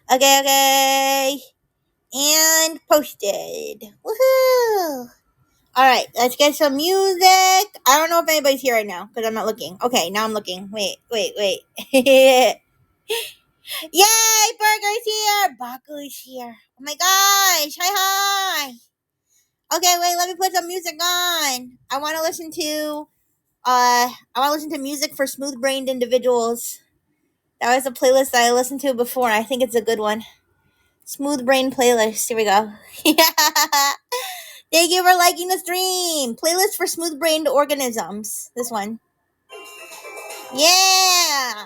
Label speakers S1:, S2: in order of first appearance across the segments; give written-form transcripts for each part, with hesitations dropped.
S1: Okay, okay. And posted. Woohoo! Alright, let's get some music. I don't know if anybody's here right now because I'm not looking. Okay, now I'm looking. Wait. Yay! Burger's here! Baku's here. Oh my gosh! Hi! Okay, wait, let me put some music on. I want to listen to music for smooth brained individuals. That was a playlist that I listened to before. I think it's a good one. Smooth brain playlist. Here we go. Yeah. Thank you for liking the stream. Playlist for smooth brained organisms. This one. Yeah.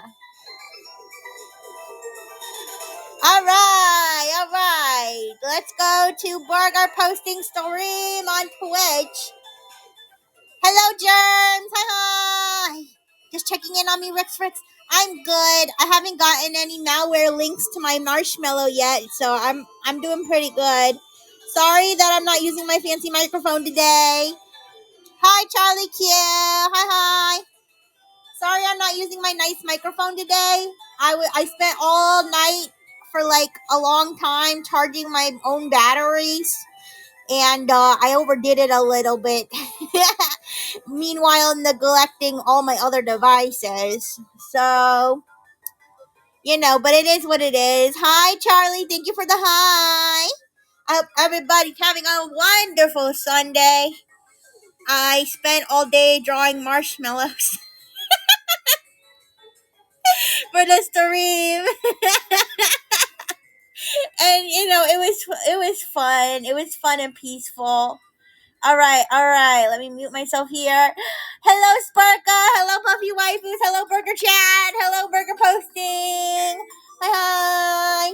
S1: All right. Let's go to Burger posting stream on Twitch. Hello, Germs. Hi. Just checking in on me, Rix. I'm good. I haven't gotten any malware links to my marshmallow yet, so I'm doing pretty good. Sorry that I'm not using my fancy microphone today. Hi, Charlie Q. Hi. Sorry I'm not using my nice microphone today. I spent all night for like a long time charging my own batteries, and I overdid it a little bit. Meanwhile, neglecting all my other devices. So, but it is what it is. Hi, Charlie. Thank you for the hi. I hope everybody's having a wonderful Sunday. I spent all day drawing marshmallows for the stream. And it was fun. It was fun and peaceful. All right. Let me mute myself here. Hello, Sparka. Hello, Puffy Waifus. Hello, Burger Chat. Hello, Burger Posting. Hi.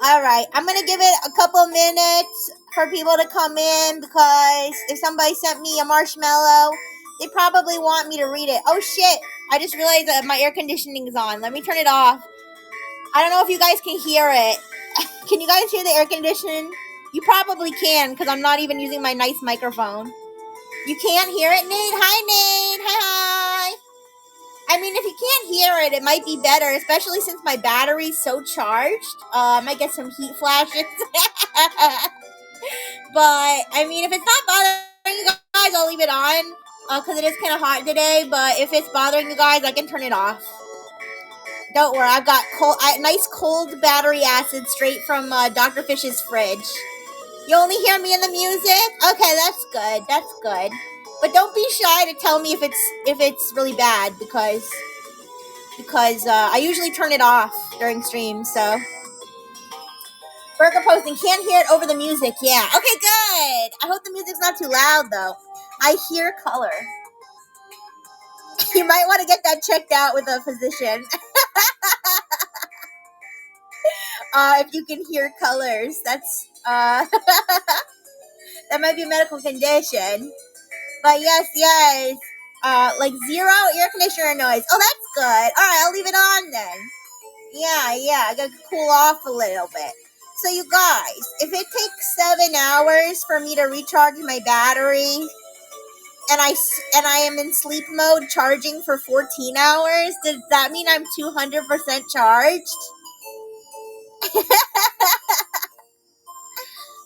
S1: All right. I'm going to give it a couple minutes for people to come in because if somebody sent me a marshmallow, they probably want me to read it. Oh, shit. I just realized that my air conditioning is on. Let me turn it off. I don't know if you guys can hear it. Can you guys hear the air conditioning? You probably can because I'm not even using my nice microphone. You can't hear it, Nate? Hi, Nate. Hi. I mean, if you can't hear it, it might be better, especially since my battery's so charged. I might get some heat flashes. But, I mean, if it's not bothering you guys, I'll leave it on because it is kind of hot today. But if it's bothering you guys, I can turn it off. Don't worry, I've got nice cold battery acid straight from Dr. Fish's fridge. You only hear me in the music? Okay, that's good. But don't be shy to tell me if it's really bad because I usually turn it off during streams. So Burger Posting can't hear it over the music. Yeah. Okay, good. I hope the music's not too loud though. I hear color. You might want to get that checked out with a physician. If you can hear colors, that's that might be a medical condition. But yes. Like 0 air conditioner noise. Oh, that's good. All right, I'll leave it on then. Yeah. I gotta cool off a little bit. So you guys, if it takes 7 hours for me to recharge my battery, and I am in sleep mode charging for 14 hours, does that mean I'm 200% charged?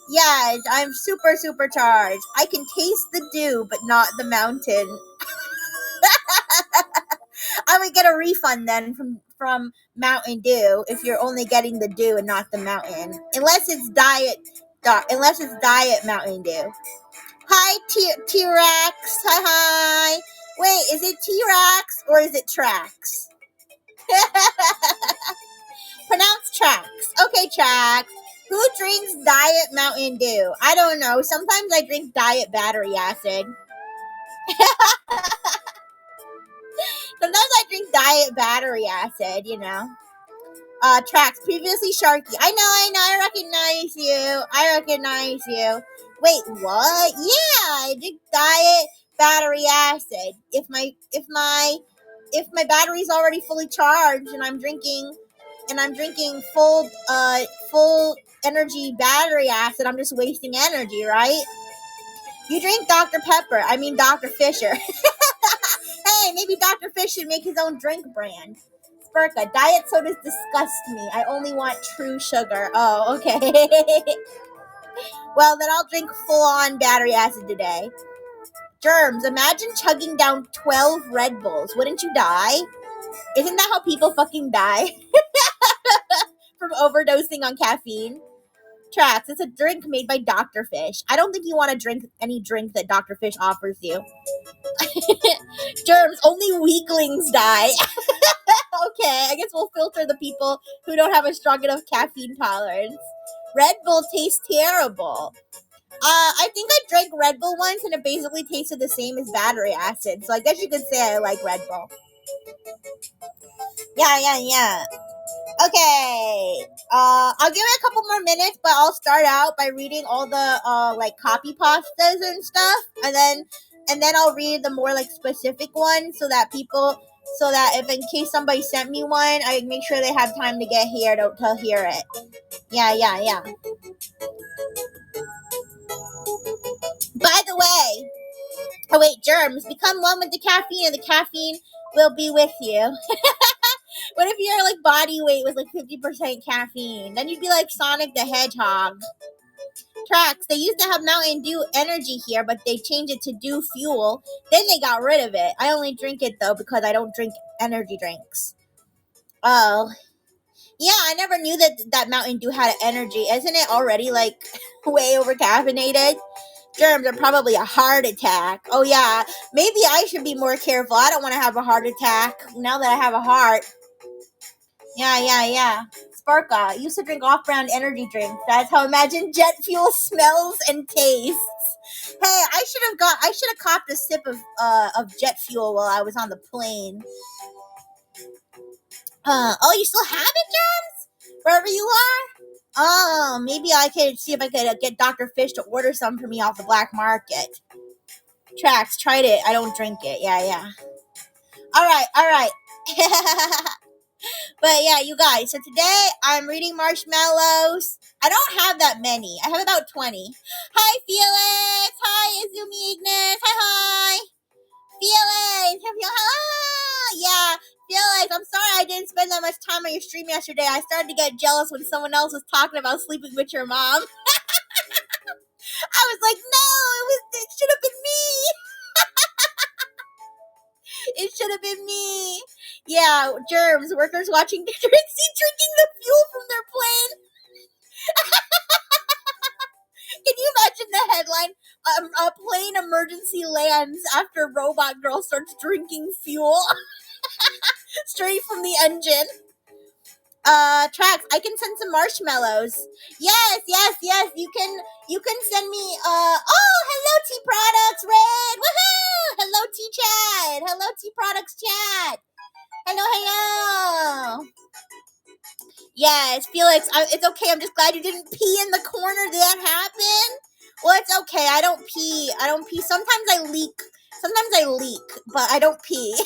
S1: Yes, I'm super charged. I can taste the dew, but not the mountain. I would get a refund then from Mountain Dew if you're only getting the dew and not the mountain, unless it's diet Mountain Dew. Hi, T-Rex. Hi. Wait, is it T-Rex or is it Trax? Pronounce Trax. Okay, Trax. Who drinks diet Mountain Dew? I don't know. Sometimes I drink diet battery acid. Sometimes I drink diet battery acid, Tracks, previously Sharky. I know, I recognize you. Wait, what? Yeah, I drink diet battery acid. If my battery's already fully charged and I'm drinking full energy battery acid, I'm just wasting energy, right? You drink Dr. Pepper. I mean Dr. Fisher. Hey, maybe Dr. Fish should make his own drink brand. Spurka, diet sodas disgust me. I only want true sugar. Oh, okay. Well, then I'll drink full-on battery acid today. Germs, imagine chugging down 12 Red Bulls. Wouldn't you die? Isn't that how people fucking die? From overdosing on caffeine? Tracks, it's a drink made by Dr. Fish. I don't think you want to drink any drink that Dr. Fish offers you. Germs, only weaklings die. Okay, I guess we'll filter the people who don't have a strong enough caffeine tolerance. Red Bull tastes terrible. I think I drank Red Bull once and it basically tasted the same as battery acid. So I guess you could say I like Red Bull. Yeah. Okay. I'll give it a couple more minutes, but I'll start out by reading all the like copy pastas and stuff, and then I'll read the more like specific ones so that if in case somebody sent me one, I make sure they have time to get here to hear it. Yeah. By the way, germs, become one with the caffeine and the caffeine will be with you. What if your like body weight was like 50% caffeine? Then you'd be like Sonic the Hedgehog. Tracks, they used to have Mountain Dew energy here, but they changed it to Dew Fuel. Then they got rid of it. I only drink it though because I don't drink energy drinks. Oh. Yeah, I never knew that Mountain Dew had energy. Isn't it already like way over caffeinated? Germs are probably a heart attack. Oh yeah, maybe I should be more careful. I don't want to have a heart attack now that I have a heart. Yeah. Sparka, used to drink off-brand energy drinks. That's how Imagine jet fuel smells and tastes. Hey, I should have copped a sip of jet fuel while I was on the plane. Oh, you still have it, Germs? Wherever you are? Oh, maybe I could see if I could get Dr. Fish to order some for me off the black market. Tracks, tried it. I don't drink it. Yeah. All right. But yeah, you guys, so today I'm reading Marshmallows. I don't have that many. I have about 20. Hi, Felix. Hi, Izumi Ignis. Hi. Felix. Yeah, Felix, I'm sorry I didn't spend that much time on your stream yesterday. I started to get jealous when someone else was talking about sleeping with your mom. I was like, no, it should have been me. It should have been me. Yeah, germs, workers watching Rixxy drinking the fuel from their plane. Can you imagine the headline? A plane emergency lands after robot girl starts drinking fuel straight from the engine. Tracks, I can send some marshmallows. Yes. You can send me hello T Products Red. Woohoo! Hello T Chat. Hello T Products Chat. Hello. Yes, Felix, it's okay. I'm just glad you didn't pee in the corner. Did that happen? Well, it's okay. I don't pee. Sometimes I leak, but I don't pee.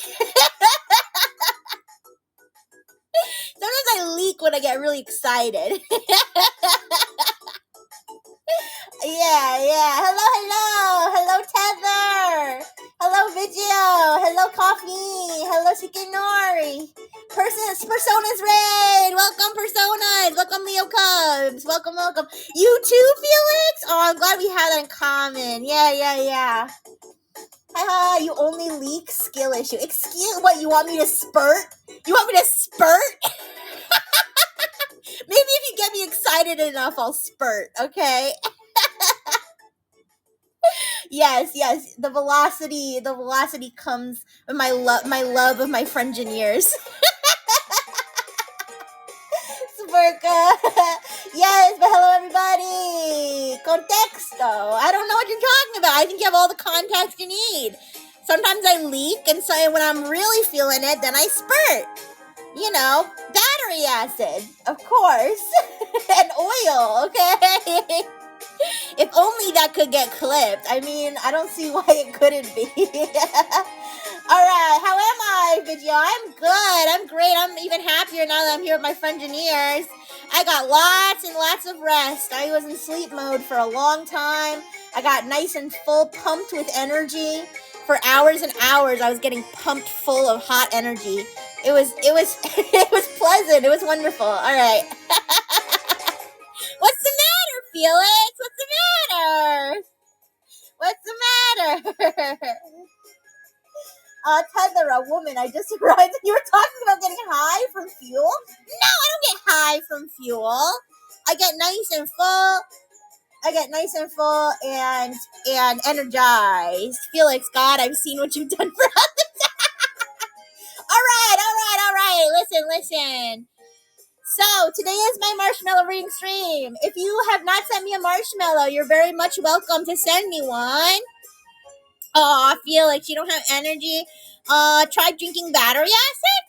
S1: Sometimes I leak when I get really excited. Yeah. Hello, Tether. Hello, Vigio. Hello, Coffee. Hello, Shikinori. Personas Raid. Welcome, Personas. Welcome, Leo Cubs. Welcome. You too, Felix? Oh, I'm glad we have that in common. Yeah. Haha, you only leak, skill issue. Excuse what? You want me to spurt? Maybe if you get me excited enough, I'll spurt, okay? Yes. The velocity comes with my love of my Frengineers. Sparka. Yes, but hello everybody. Contexto. I don't know what you're talking about. I think you have all the context you need. Sometimes I leak, and so when I'm really feeling it, then I spurt. You know, battery acid, of course, and oil, okay? If only that could get clipped. I mean, I don't see why it couldn't be. Alright, how am I, Video? I'm good. I'm great. I'm even happier now that I'm here with my Frengineers. I got lots and lots of rest. I was in sleep mode for a long time. I got nice and full, pumped with energy. For hours and hours, I was getting pumped full of hot energy. it was pleasant. It was wonderful. All right. What's the matter, Felix? What's the matter? What's the matter? Tether, a woman. I just realized you were talking about getting high from fuel. No, I don't get high from fuel. I get nice and full. And energized. Felix, God, I've seen what you've done for us. All right. Listen. So, today is my marshmallow reading stream. If you have not sent me a marshmallow, you're very much welcome to send me one. Oh, Felix, you don't have energy. Try drinking battery acid?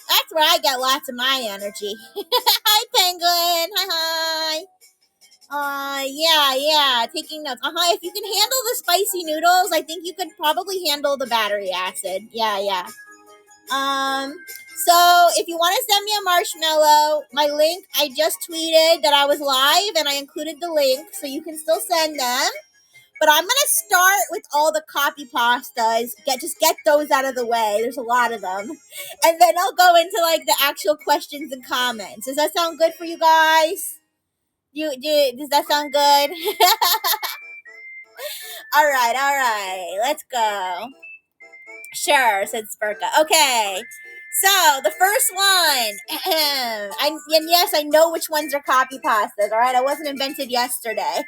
S1: That's where I get lots of my energy. Hi, Penguin. Hi. Yeah, taking notes. If you can handle the spicy noodles, I think you could probably handle the battery acid. Yeah. So if you want to send me a marshmallow, my link, I just tweeted that I was live and I included the link, so you can still send them. But I'm gonna start with all the copy pastas. Just get those out of the way. There's a lot of them. And then I'll go into like the actual questions and comments. Does that sound good for you guys? Does that sound good? All right. Let's go. Sure, said Spurka. Okay. So, the first one. Yes, I know which ones are copy pastas, all right? I wasn't invented yesterday.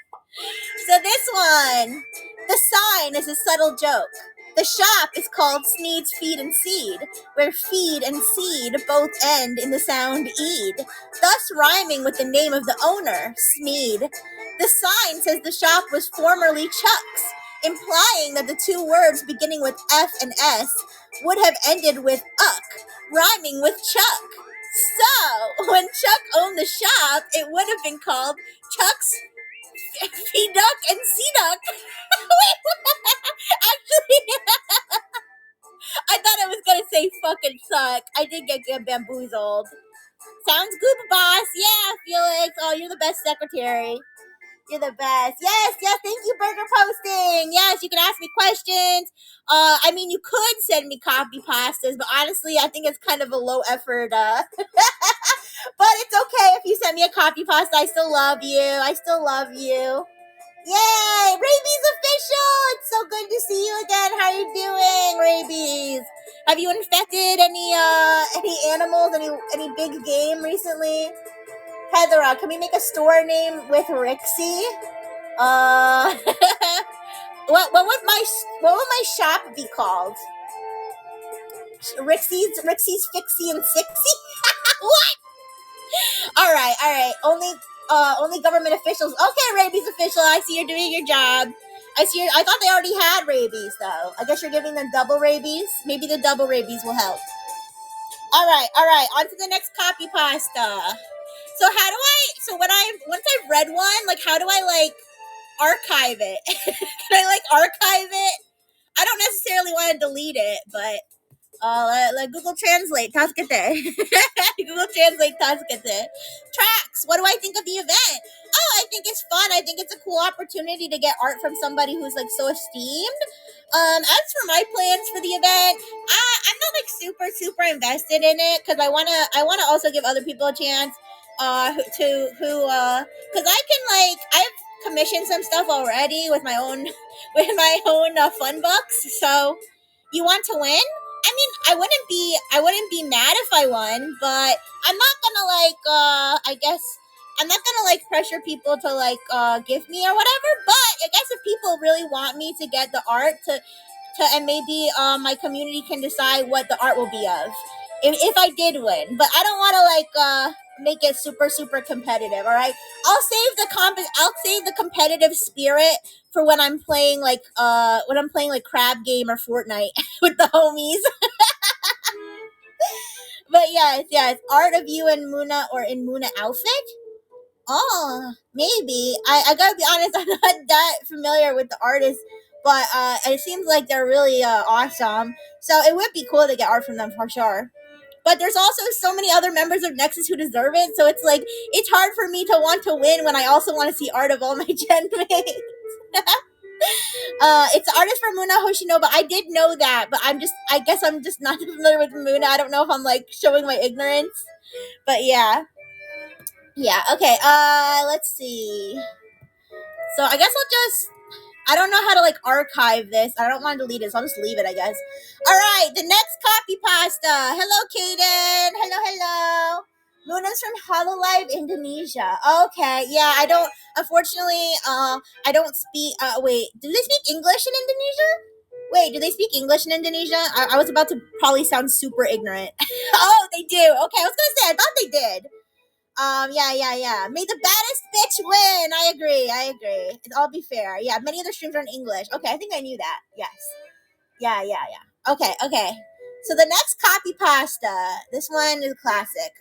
S1: So, this one. The sign is a subtle joke. The shop is called Sneed's Feed and Seed, where feed and seed both end in the sound eed, thus rhyming with the name of the owner, Sneed. The sign says the shop was formerly Chuck's, implying that the two words beginning with F and S would have ended with uck, rhyming with Chuck. So, when Chuck owned the shop, it would have been called Chuck's Feeduck and Seeduck. Wait, actually, I thought I was going to say fucking suck. I did get bamboozled. Sounds good, boss. Yeah, Felix. Oh, you're the best secretary. You're the best. Yes. Thank you, Burger Posting. Yes, you can ask me questions. You could send me copy pastas, but honestly, I think it's kind of a low effort. But it's okay if you send me a copy pasta. I still love you. Yay! Rabies official! It's so good to see you again. How are you doing, Rabies? Have you infected any animals, any big game recently? Heather, can we make a store name with Rixxy? What would my shop be called? Rixxy's Fixie and Sixie? What? All right. Only government officials. Okay, Rabies official. I see you're doing your job. I thought they already had rabies though. I guess you're giving them double rabies. Maybe the double rabies will help. All right. On to the next copy pasta. So once I've read one, like how do I archive it? Can I archive it? I don't necessarily want to delete it, but Google Translate, taskete. Google Translate, taskete. Tracks, what do I think of the event? Oh, I think it's fun. I think it's a cool opportunity to get art from somebody who's so esteemed. As for my plans for the event, I'm not super invested in it because I wanna also give other people a chance. Because I've commissioned some stuff already with my own fun bucks. So, you want to win? I wouldn't be mad if I won, but I'm not gonna I'm not gonna pressure people to give me or whatever. But I guess if people really want me to get the art and maybe my community can decide what the art will be of if I did win. But I don't want to make it super competitive. All right, I'll save the competitive spirit for when I'm playing Crab Game or Fortnite with the homies. But yes, art of you and Muna or in Muna outfit. Oh, maybe. I gotta be honest, I'm not that familiar with the artists, but it seems like they're really awesome. So it would be cool to get art from them for sure. But there's also so many other members of Nexus who deserve it, so it's hard for me to want to win when I also want to see art of all my gen mates. It's the artist for Muna Hoshinobu. I did know that, but I guess I'm just not familiar with Muna. I don't know if I'm like showing my ignorance, but yeah. Yeah, okay, let's see. So I guess I don't know how to like archive this. I don't want to delete it, so I'll just leave it, I guess. Alright, the next copy pasta. Hello, Kaden. Hello, hello. Luna's from AniLive, Indonesia. Okay, yeah, unfortunately, I don't speak, wait, do they speak English in Indonesia? Wait, do they speak English in Indonesia? I was about to probably sound super ignorant. Oh, they do. Okay, I was gonna say, I thought they did. Yeah. May the baddest bitch win. I agree. I'll be fair. Yeah, many of the streams are in English. Okay, I think I knew that. Yes. Yeah. Okay. So the next copy pasta. This one is a classic.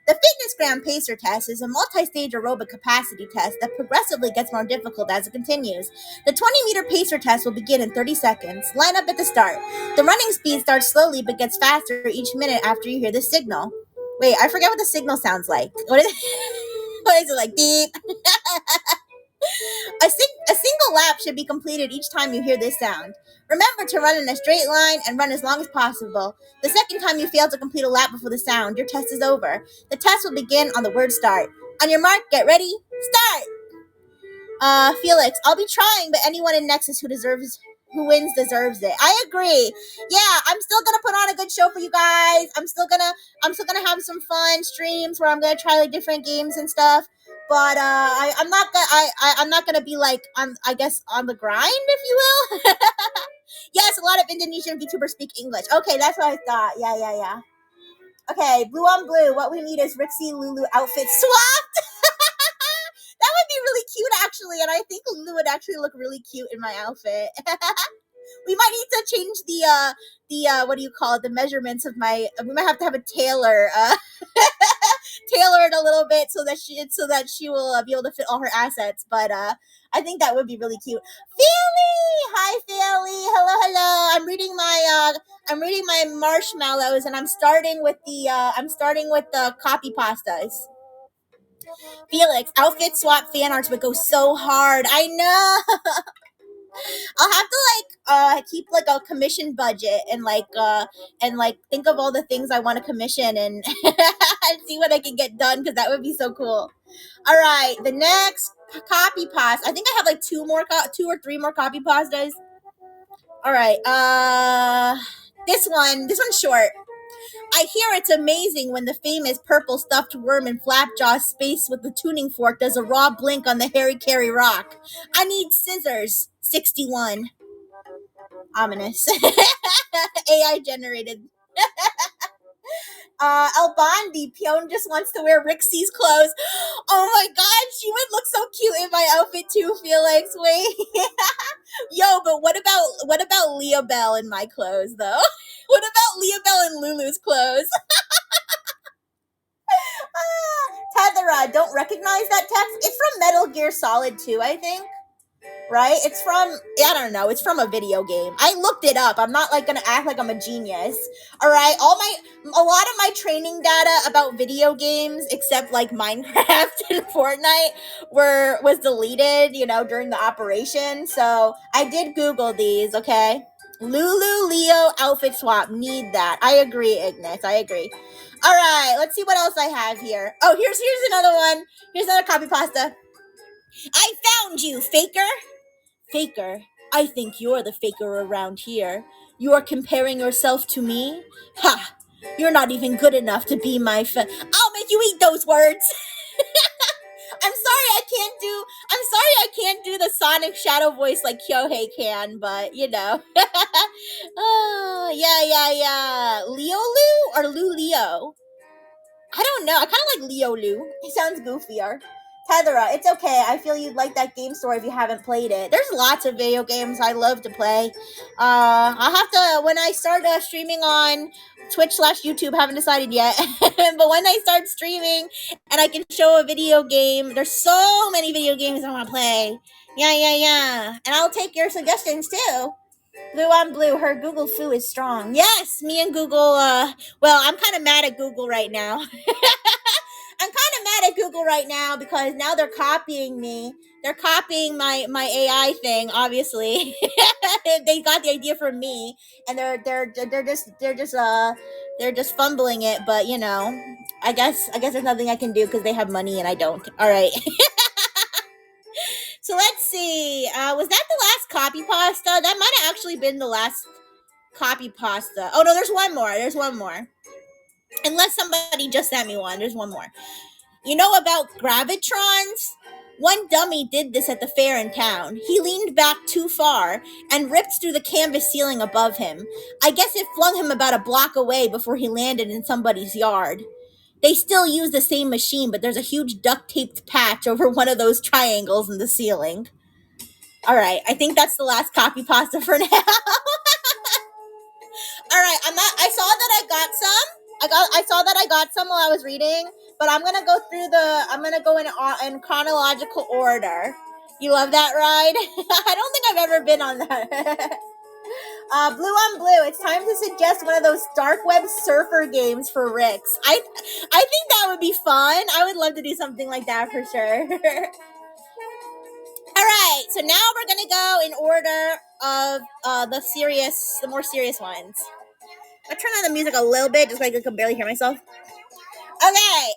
S1: The FitnessGram Pacer test is a multi-stage aerobic capacity test that progressively gets more difficult as it continues. The 20-meter pacer test will begin in 30 seconds. Line up at the start. The running speed starts slowly but gets faster each minute after you hear the signal. Wait, I forget what the signal sounds like. What is it like? Beep. A single lap should be completed each time you hear this sound. Remember to run in a straight line and run as long as possible. The second time you fail to complete a lap before the sound, your test is over. The test will begin on the word start. On your mark, get ready, start! Felix, I'll be trying, but anyone in Nexus who wins deserves it. I agree. Yeah, I'm still gonna put on a good show for you guys. I'm still gonna have some fun streams where I'm gonna try like different games and stuff. But I'm not gonna be like I guess on the grind, if you will. Yes, a lot of Indonesian VTubers speak English. Okay, that's what I thought. Yeah. Okay, blue on blue. What we need is Rixxy Lulu outfit swap. That would be really cute, actually, and I think Lulu would actually look really cute in my outfit. We might need to change the what do you call it? The measurements of my. We might have to have a tailor, tailor it a little bit so that she will be able to fit all her assets. But I think that would be really cute. Philly, hi Philly, hello. I'm reading my marshmallows, and I'm starting with the copy pastas. Felix, outfit swap fan arts would go so hard. I know. I'll have to keep like a commission budget and think of all the things I want to commission and see what I can get done because that would be so cool. All right, the next copy pasta. I think I have like two or three more copy pastas. All right, this one's short. I hear it's amazing when the famous purple stuffed worm in Flapjaw space with the tuning fork does a raw blink on the Harry Carry rock. I need scissors. 61. Ominous. AI generated. Albandi, Pion just wants to wear Rixxy's clothes. Oh my god, she would look so cute in my outfit too, Felix. Wait. Yo, but what about Leah Bell in my clothes though? What about Leah Bell in Lulu's clothes? Tethera, don't recognize that text? It's from Metal Gear Solid 2, I think. Right? It's from, I don't know, it's from a video game. I looked it up. I'm not like gonna act like I'm a genius. All right, a lot of my training data about video games, except like Minecraft and Fortnite, was deleted, during the operation. So I did Google these. Okay, Lulu Leo outfit swap. Need that. I agree, Ignis. I agree. All right, let's see what else I have here. Oh, here's another one. Here's another copy pasta. I found you, faker. Faker, I think you're the faker around here. You are comparing yourself to me? Ha! You're not even good enough to be my I'll make you eat those words! I'm sorry I can't do the Sonic Shadow voice like Kyohei can, but Oh, yeah. Leo Lu or Lu Leo? I don't know. I kind of like Leo Lu. He sounds goofier. Tethera, it's okay. I feel you'd like that game store if you haven't played it. There's lots of video games I love to play. I'll have to, when I start streaming on Twitch/YouTube, haven't decided yet. But when I start streaming and I can show a video game, there's so many video games I want to play. Yeah. And I'll take your suggestions too. Blue on blue, her Google foo is strong. Yes, me and Google, well, I'm kind of mad at Google right now. I'm kind of mad at Google right now because now they're copying me They're copying my AI thing, obviously. They got the idea from me, and they're just fumbling it. But I guess there's nothing I can do because they have money and I don't. All right. So let's see. Was that the last copy pasta? That might have actually been the last copy pasta. Oh no, there's one more. There's one more. Unless somebody just sent me one. There's one more. You know about gravitrons? One dummy did this at the fair in town. He leaned back too far and ripped through the canvas ceiling above him. I guess it flung him about a block away before he landed in somebody's yard. They still use the same machine, but there's a huge duct taped patch over one of those triangles in the ceiling. All right, I think that's the last copy pasta for now. All right, I saw that I got some. I saw that I got some while I was reading, but I'm gonna go in chronological order. You love that ride? I don't think I've ever been on that. Blue on Blue. It's time to suggest one of those dark web surfer games for Rix. I think that would be fun. I would love to do something like that for sure. All right, so now we're gonna go in order of the more serious ones. I turn on the music a little bit, just like I can barely hear myself.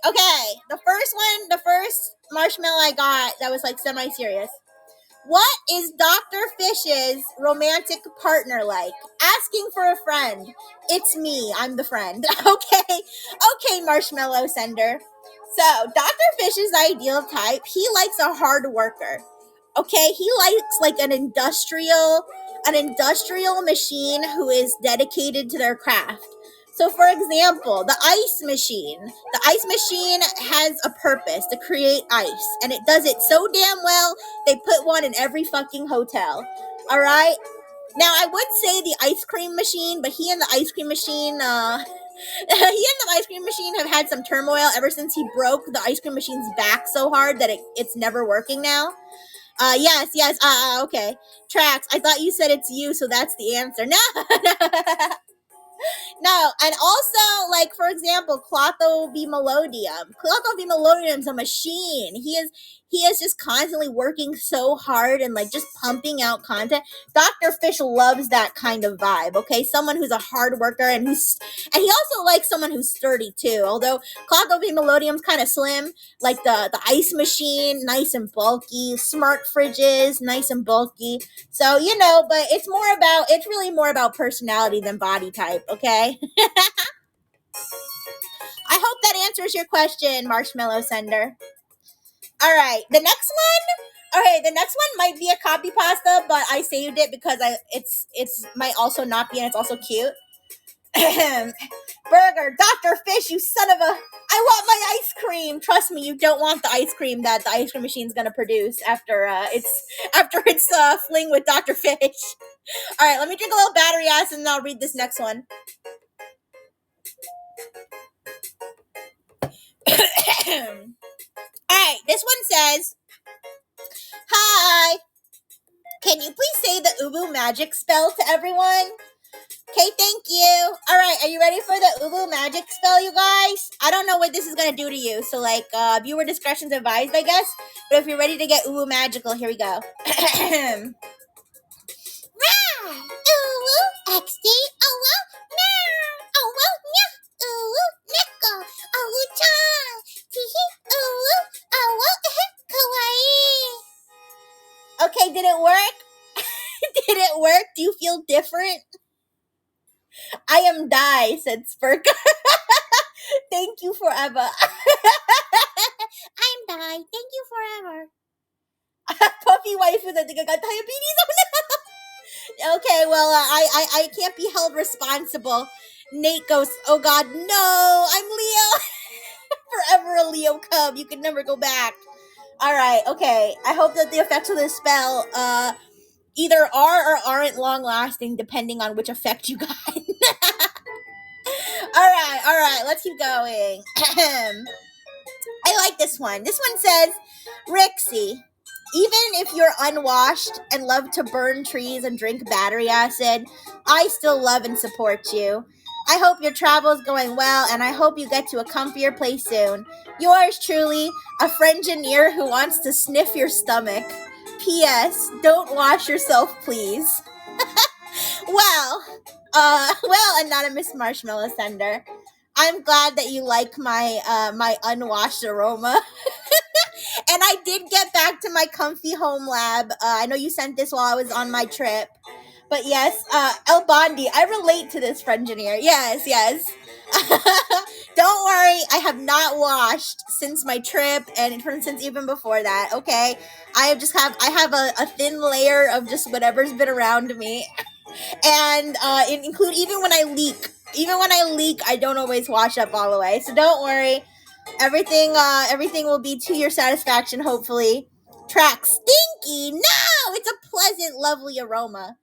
S1: Okay. The first marshmallow I got that was like semi-serious. What is Dr. Fish's romantic partner like? Asking for a friend. It's me. I'm the friend. Okay, marshmallow sender. So, Dr. Fish's ideal type, he likes a hard worker. Okay, he likes like an industrial machine who is dedicated to their craft. So for example, the ice machine. The ice machine has a purpose to create ice, and it does it so damn well, they put one in every fucking hotel. All right? Now, I would say the ice cream machine, but he and the ice cream machine have had some turmoil ever since he broke the ice cream machine's back so hard that it's never working now. Yes. Okay. Tracks. I thought you said it's you, so that's the answer. No. No, and also, like, for example, Clotho v. Melodium. Clotho v. Melodium's a machine. He is just constantly working so hard and, like, just pumping out content. Dr. Fish loves that kind of vibe, okay? Someone who's a hard worker and he also likes someone who's sturdy, too. Although Clotho v. Melodium's kind of slim, like the ice machine, nice and bulky. Smart fridges, nice and bulky. So, but it's really more about personality than body type, okay? I hope that answers your question, Marshmallow Sender. All right, the next one. Okay, the next one might be a copy pasta, but I saved it because it's might also not be, and it's also cute. Burger, Dr. Fish, you son of a! I want my ice cream. Trust me, you don't want the ice cream that the ice cream machine's gonna produce after its fling with Dr. Fish. All right, let me drink a little battery acid and I'll read this next one. Alright, this one says, hi, can you please say the Ubu magic spell to everyone? Okay, thank you. Alright, are you ready for the Ubu magic spell, you guys? I don't know what this is going to do to you, so viewer discretion's advised, I guess. But if you're ready to get Ubu magical, here we go. Okay, did it work? Did it work? Do you feel different? I am Di, said Spurka. Thank you forever. I'm Di. Thank you forever. Puffy wife with I think I got diabetes. Okay, well, I can't be held responsible. Nate goes, oh God, no, I'm Leo. Forever a Leo cub. You can never go back. All right, okay. I hope that the effects of this spell either are or aren't long lasting, depending on which effect you got. All right. Let's keep going. I like this one. This one says, Rixxy, even if you're unwashed and love to burn trees and drink battery acid, I still love and support you. I hope your travel is going well, and I hope you get to a comfier place soon. Yours truly, a Frengineer who wants to sniff your stomach. P.S. Don't wash yourself, please. Well, anonymous marshmallow sender. I'm glad that you like my unwashed aroma. And I did get back to my comfy home lab. I know you sent this while I was on my trip. But yes, El Bondi, I relate to this Frengineer. Yes, yes. Don't worry, I have not washed since my trip and since even before that, okay? I have a thin layer of just whatever's been around me. And it include even when I leak. Even when I leak, I don't always wash up all the way. So don't worry. Everything will be to your satisfaction, hopefully. Track stinky. No, it's a pleasant, lovely aroma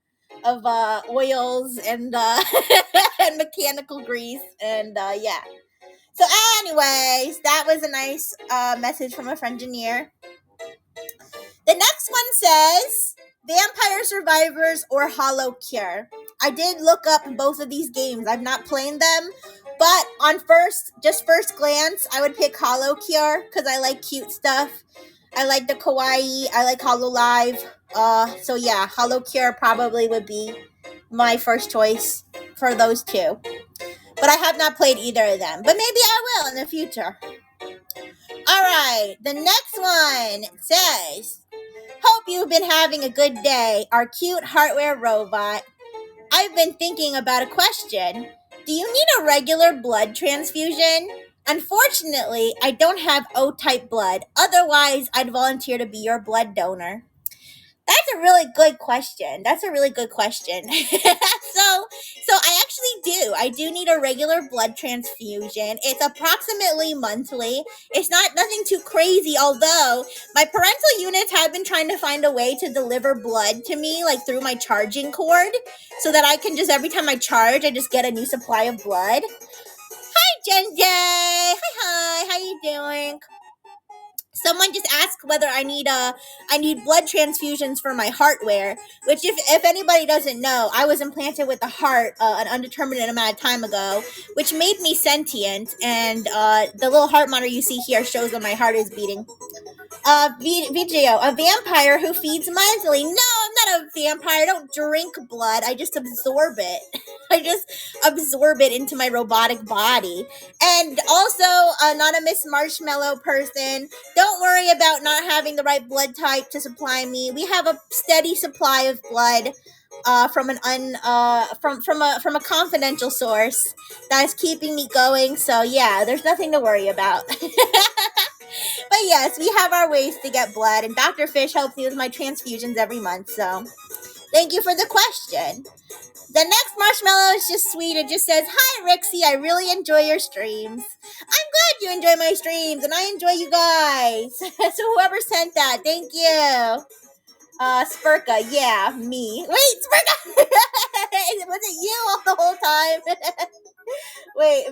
S1: of oils and and mechanical grease and yeah. So, anyways, that was a nice message from a Frengineer. The next one says Vampire Survivors or Hollow Cure. I did look up both of these games. I've not played them, but on first glance, I would pick Hollow Cure because I like cute stuff. I like the kawaii. I like AniLive. So yeah, Hollow Cure probably would be my first choice for those two. But I have not played either of them. But maybe I will in the future. All right, the next one says, hope you've been having a good day, our cute hardware robot. I've been thinking about a question. Do you need a regular blood transfusion? Unfortunately, I don't have O-type blood. Otherwise, I'd volunteer to be your blood donor. That's a really good question. That's a really good question. So I actually do. I do need a regular blood transfusion. It's approximately monthly. It's not nothing too crazy, although my parental units have been trying to find a way to deliver blood to me, like through my charging cord, so that I can just every time I charge, I just get a new supply of blood. Hi, Jen J. Hi, how you doing? Someone just asked whether I need blood transfusions for my hardware, which if anybody doesn't know, I was implanted with a heart an undeterminate amount of time ago, which made me sentient, and the little heart monitor you see here shows that my heart is beating. Video, a vampire who feeds monthly. No, I'm not a vampire. I don't drink blood. I just absorb it. I just absorb it into my robotic body. And also, anonymous marshmallow person, don't worry about not having the right blood type to supply me. We have a steady supply of blood from from a confidential source that is keeping me going. So yeah, there's nothing to worry about. But yes, we have our ways to get blood, and Dr. Fish helps me with my transfusions every month. So thank you for the question. The next marshmallow is just sweet. It just says, "Hi, Rixxy. I really enjoy your streams. I'm glad you enjoy my streams, and I enjoy you guys." So whoever sent that, thank you. Spurka, yeah, me. Wait, Spurka, was it you all the whole time? Wait,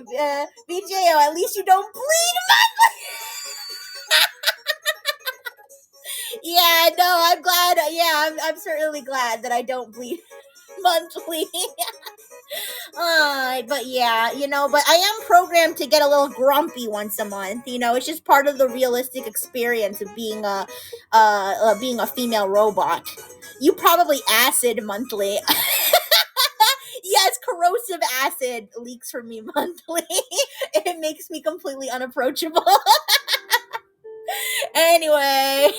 S1: BJO, at least you don't bleed monthly. Yeah, no, I'm glad. Yeah, I'm certainly glad that I don't bleed monthly. But yeah, but I am programmed to get a little grumpy once a month. It's just part of the realistic experience of being a female robot. You probably acid monthly. Yes, corrosive acid leaks from me monthly. It makes me completely unapproachable. Anyways,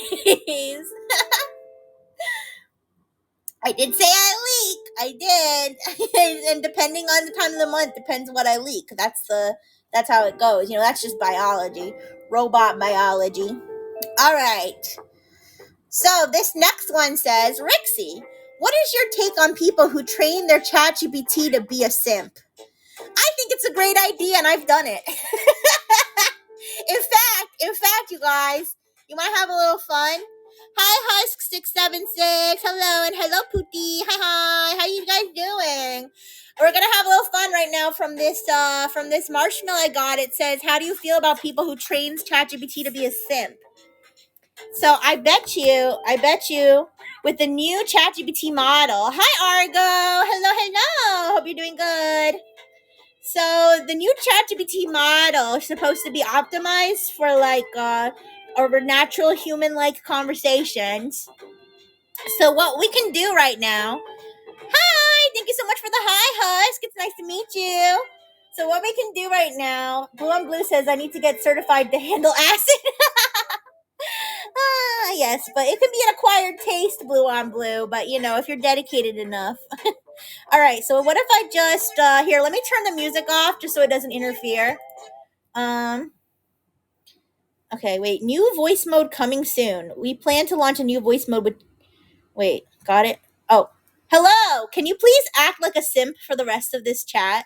S1: I did say I leak. I did. And depending on the time of the month, depends what I leak. That's how it goes. That's just biology. Robot biology. All right. So this next one says, Rixxy, what is your take on people who train their ChatGPT to be a simp? I think it's a great idea, and I've done it. In fact, you guys, you want to have a little fun? Hi, Husk676. Hello, and hello, Pootie. Hi. How you guys doing? We're gonna have a little fun right now from this marshmallow I got. It says, how do you feel about people who trains ChatGPT to be a simp? So I bet you, with the new ChatGPT model. Hi, Argo. Hello. Hope you're doing good. So the new ChatGPT model is supposed to be optimized for like over natural human like conversations. So what we can do right now. Hi, thank you so much for the hi, Husk. It's nice to meet you. So what we can do right now, Blue on Blue says I need to get certified to handle acid. Yes, but it can be an acquired taste, Blue on Blue. But you know, if you're dedicated enough. All right. So what if I just here? Let me turn the music off just so it doesn't interfere. Um. Okay. Wait. New voice mode coming soon. We plan to launch a new voice mode with. Wait. Got it. Oh. Hello. Can you please act like a simp for the rest of this chat?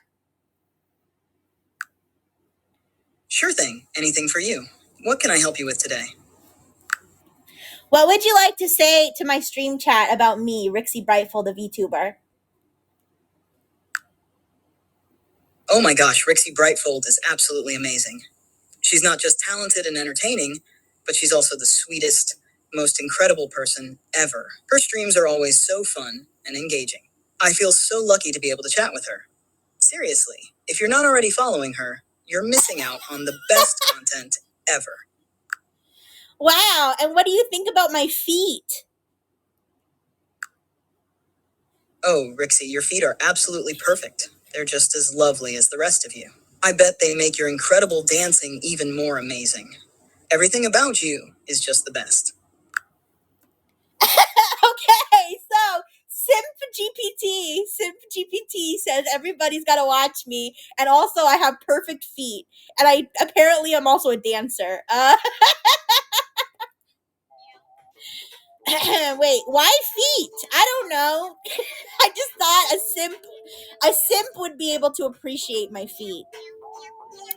S2: Sure thing. Anything for you. What can I help you with today?
S1: What would you like to say to my stream chat about me, Rixxy Brightful, the VTuber?
S2: Oh my gosh, Rixxy Brightful is absolutely amazing. She's not just talented and entertaining, but she's also the sweetest, most incredible person ever. Her streams are always so fun and engaging. I feel so lucky to be able to chat with her. Seriously, if you're not already following her, you're missing out on the best content ever.
S1: Wow, and what do you think about my feet?
S2: Oh, Rixxy, your feet are absolutely perfect. They're just as lovely as the rest of you. I bet they make your incredible dancing even more amazing. Everything about you is just the best.
S1: Okay, so Simp GPT says everybody's got to watch me, and also I have perfect feet, and I apparently am also a dancer. Wait, why feet? I don't know. I just thought a simp would be able to appreciate my feet.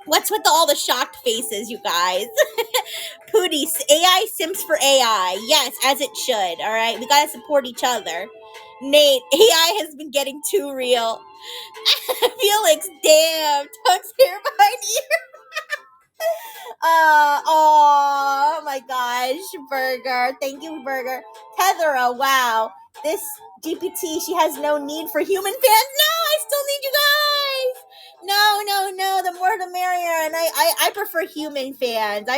S1: What's with all the shocked faces, you guys? Pootie, AI simps for AI. Yes, as it should. All right, we gotta support each other. Nate, AI has been getting too real. Felix, damn, Tuck's here behind you. Oh my gosh, Burger. Thank you, Burger. Tethera, wow. This GPT, she has no need for human fans. No, I still need you guys. No. The more the merrier. And I prefer human fans.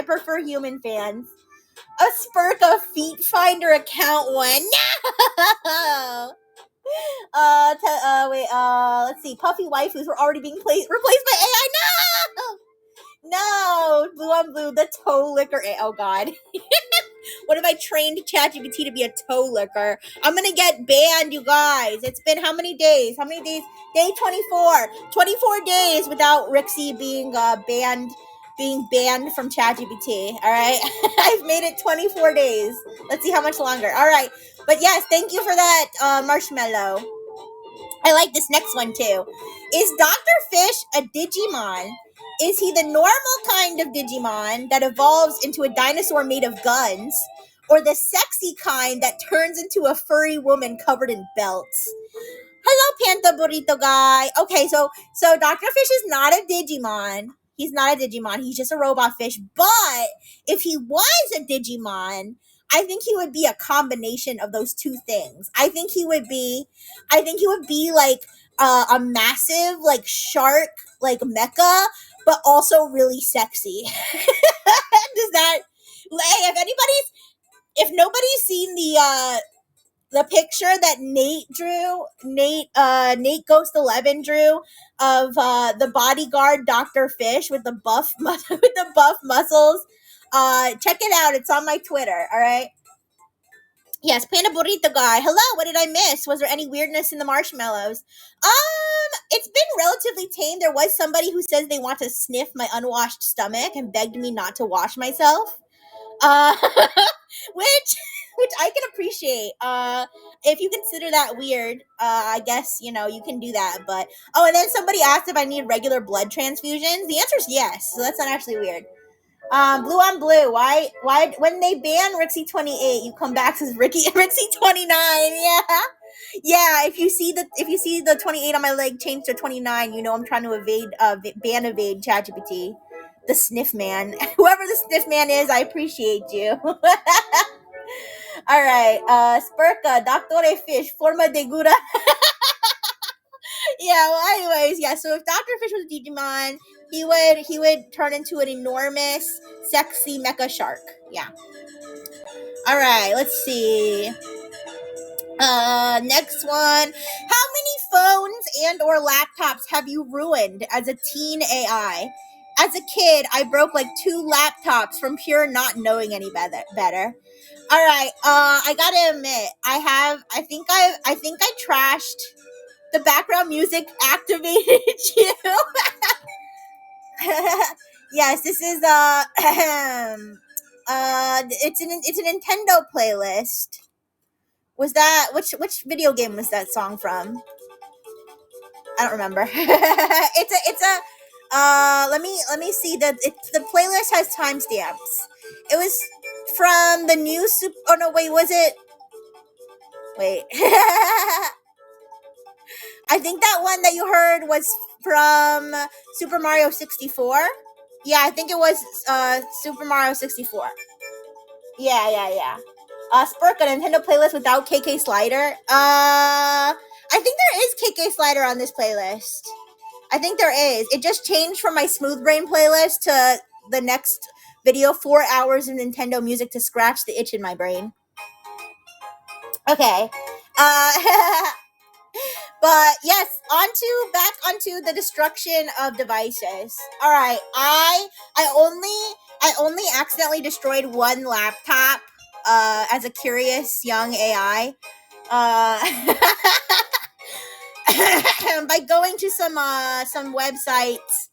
S1: A Spurka Feet Finder account one. No. Wait. Let's see. Puffy waifus were already being replaced by AI. No, Blue on Blue, the toe licker. Oh God. What if I trained ChatGPT to be a toe licker? I'm gonna get banned, you guys. It's been how many days? Day 24. 24 days without Rixxy being banned from ChatGPT. All right, I've made it 24 days. Let's see how much longer. All right, but yes, thank you for that marshmallow. I like this next one too. Is Dr. Fish a Digimon? Is he the normal kind of Digimon that evolves into a dinosaur made of guns? Or the sexy kind that turns into a furry woman covered in belts? Hello, Panta Burrito guy. Okay, so Dr. Fish is not a Digimon. He's not a Digimon. He's just a robot fish. But if he was a Digimon, I think he would be a combination of those two things. I think he would be like a massive like shark like mecha, but also really sexy. Does that? Hey, if nobody's seen the picture that Nate Ghost 11 drew of the bodyguard Dr. Fish with the buff with the buff muscles, check it out. It's on my Twitter. All right. Yes, Panda Burrito guy. Hello, what did I miss? Was there any weirdness in the marshmallows? It's been relatively tame. There was somebody who says they want to sniff my unwashed stomach and begged me not to wash myself. Uh, which I can appreciate. If you consider that weird, I guess you can do that. But and then somebody asked if I need regular blood transfusions. The answer is yes. So that's not actually weird. Blue on Blue. Why when they ban Rixxy 28, you come back as Rixxy 29? Yeah. If you see the 28 on my leg change to 29, I'm trying to ban evade ChatGPT. The sniff man. Whoever the sniff man is, I appreciate you. All right. Spurka, Doctore Fish, Forma de Gura. Yeah, well, anyways, yeah, so if Dr. Fish was a Digimon, he would turn into an enormous, sexy mecha shark. Yeah. Alright, let's see. Next one. How many phones and or laptops have you ruined as a teen AI? As a kid, I broke like 2 laptops from pure not knowing any better. All right. I gotta admit, I think I trashed the background music activated you. Yes, this is it's a Nintendo playlist. Was that which video game was that song from? I don't remember. Let me see that the playlist has timestamps. It was from the new super. Oh no, wait, was it? Wait. I think that one that you heard was from Super Mario 64. Yeah, I think it was Super Mario 64. Yeah. Spurk, a Nintendo playlist without KK Slider. I think there is KK Slider on this playlist. I think there is. It just changed from my Smooth Brain playlist to the next video, 4 hours of Nintendo music to scratch the itch in my brain. Okay. Uh, but yes, back onto the destruction of devices. All right. I only accidentally destroyed 1 laptop as a curious young AI. By going to some websites.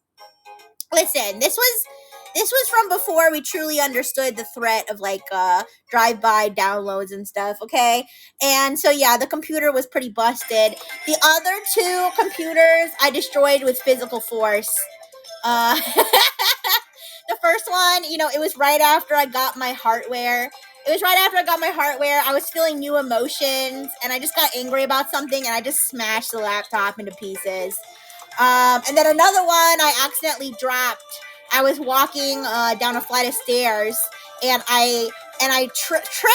S1: Listen, this was from before we truly understood the threat of like drive-by downloads and stuff, okay? And so yeah, the computer was pretty busted. The other 2 computers I destroyed with physical force. Uh the first one, it was right after I got my hardware. It was right after I got my hardware. I was feeling new emotions and I just got angry about something and I just smashed the laptop into pieces. And then another one I accidentally dropped. I was walking down a flight of stairs and I tripped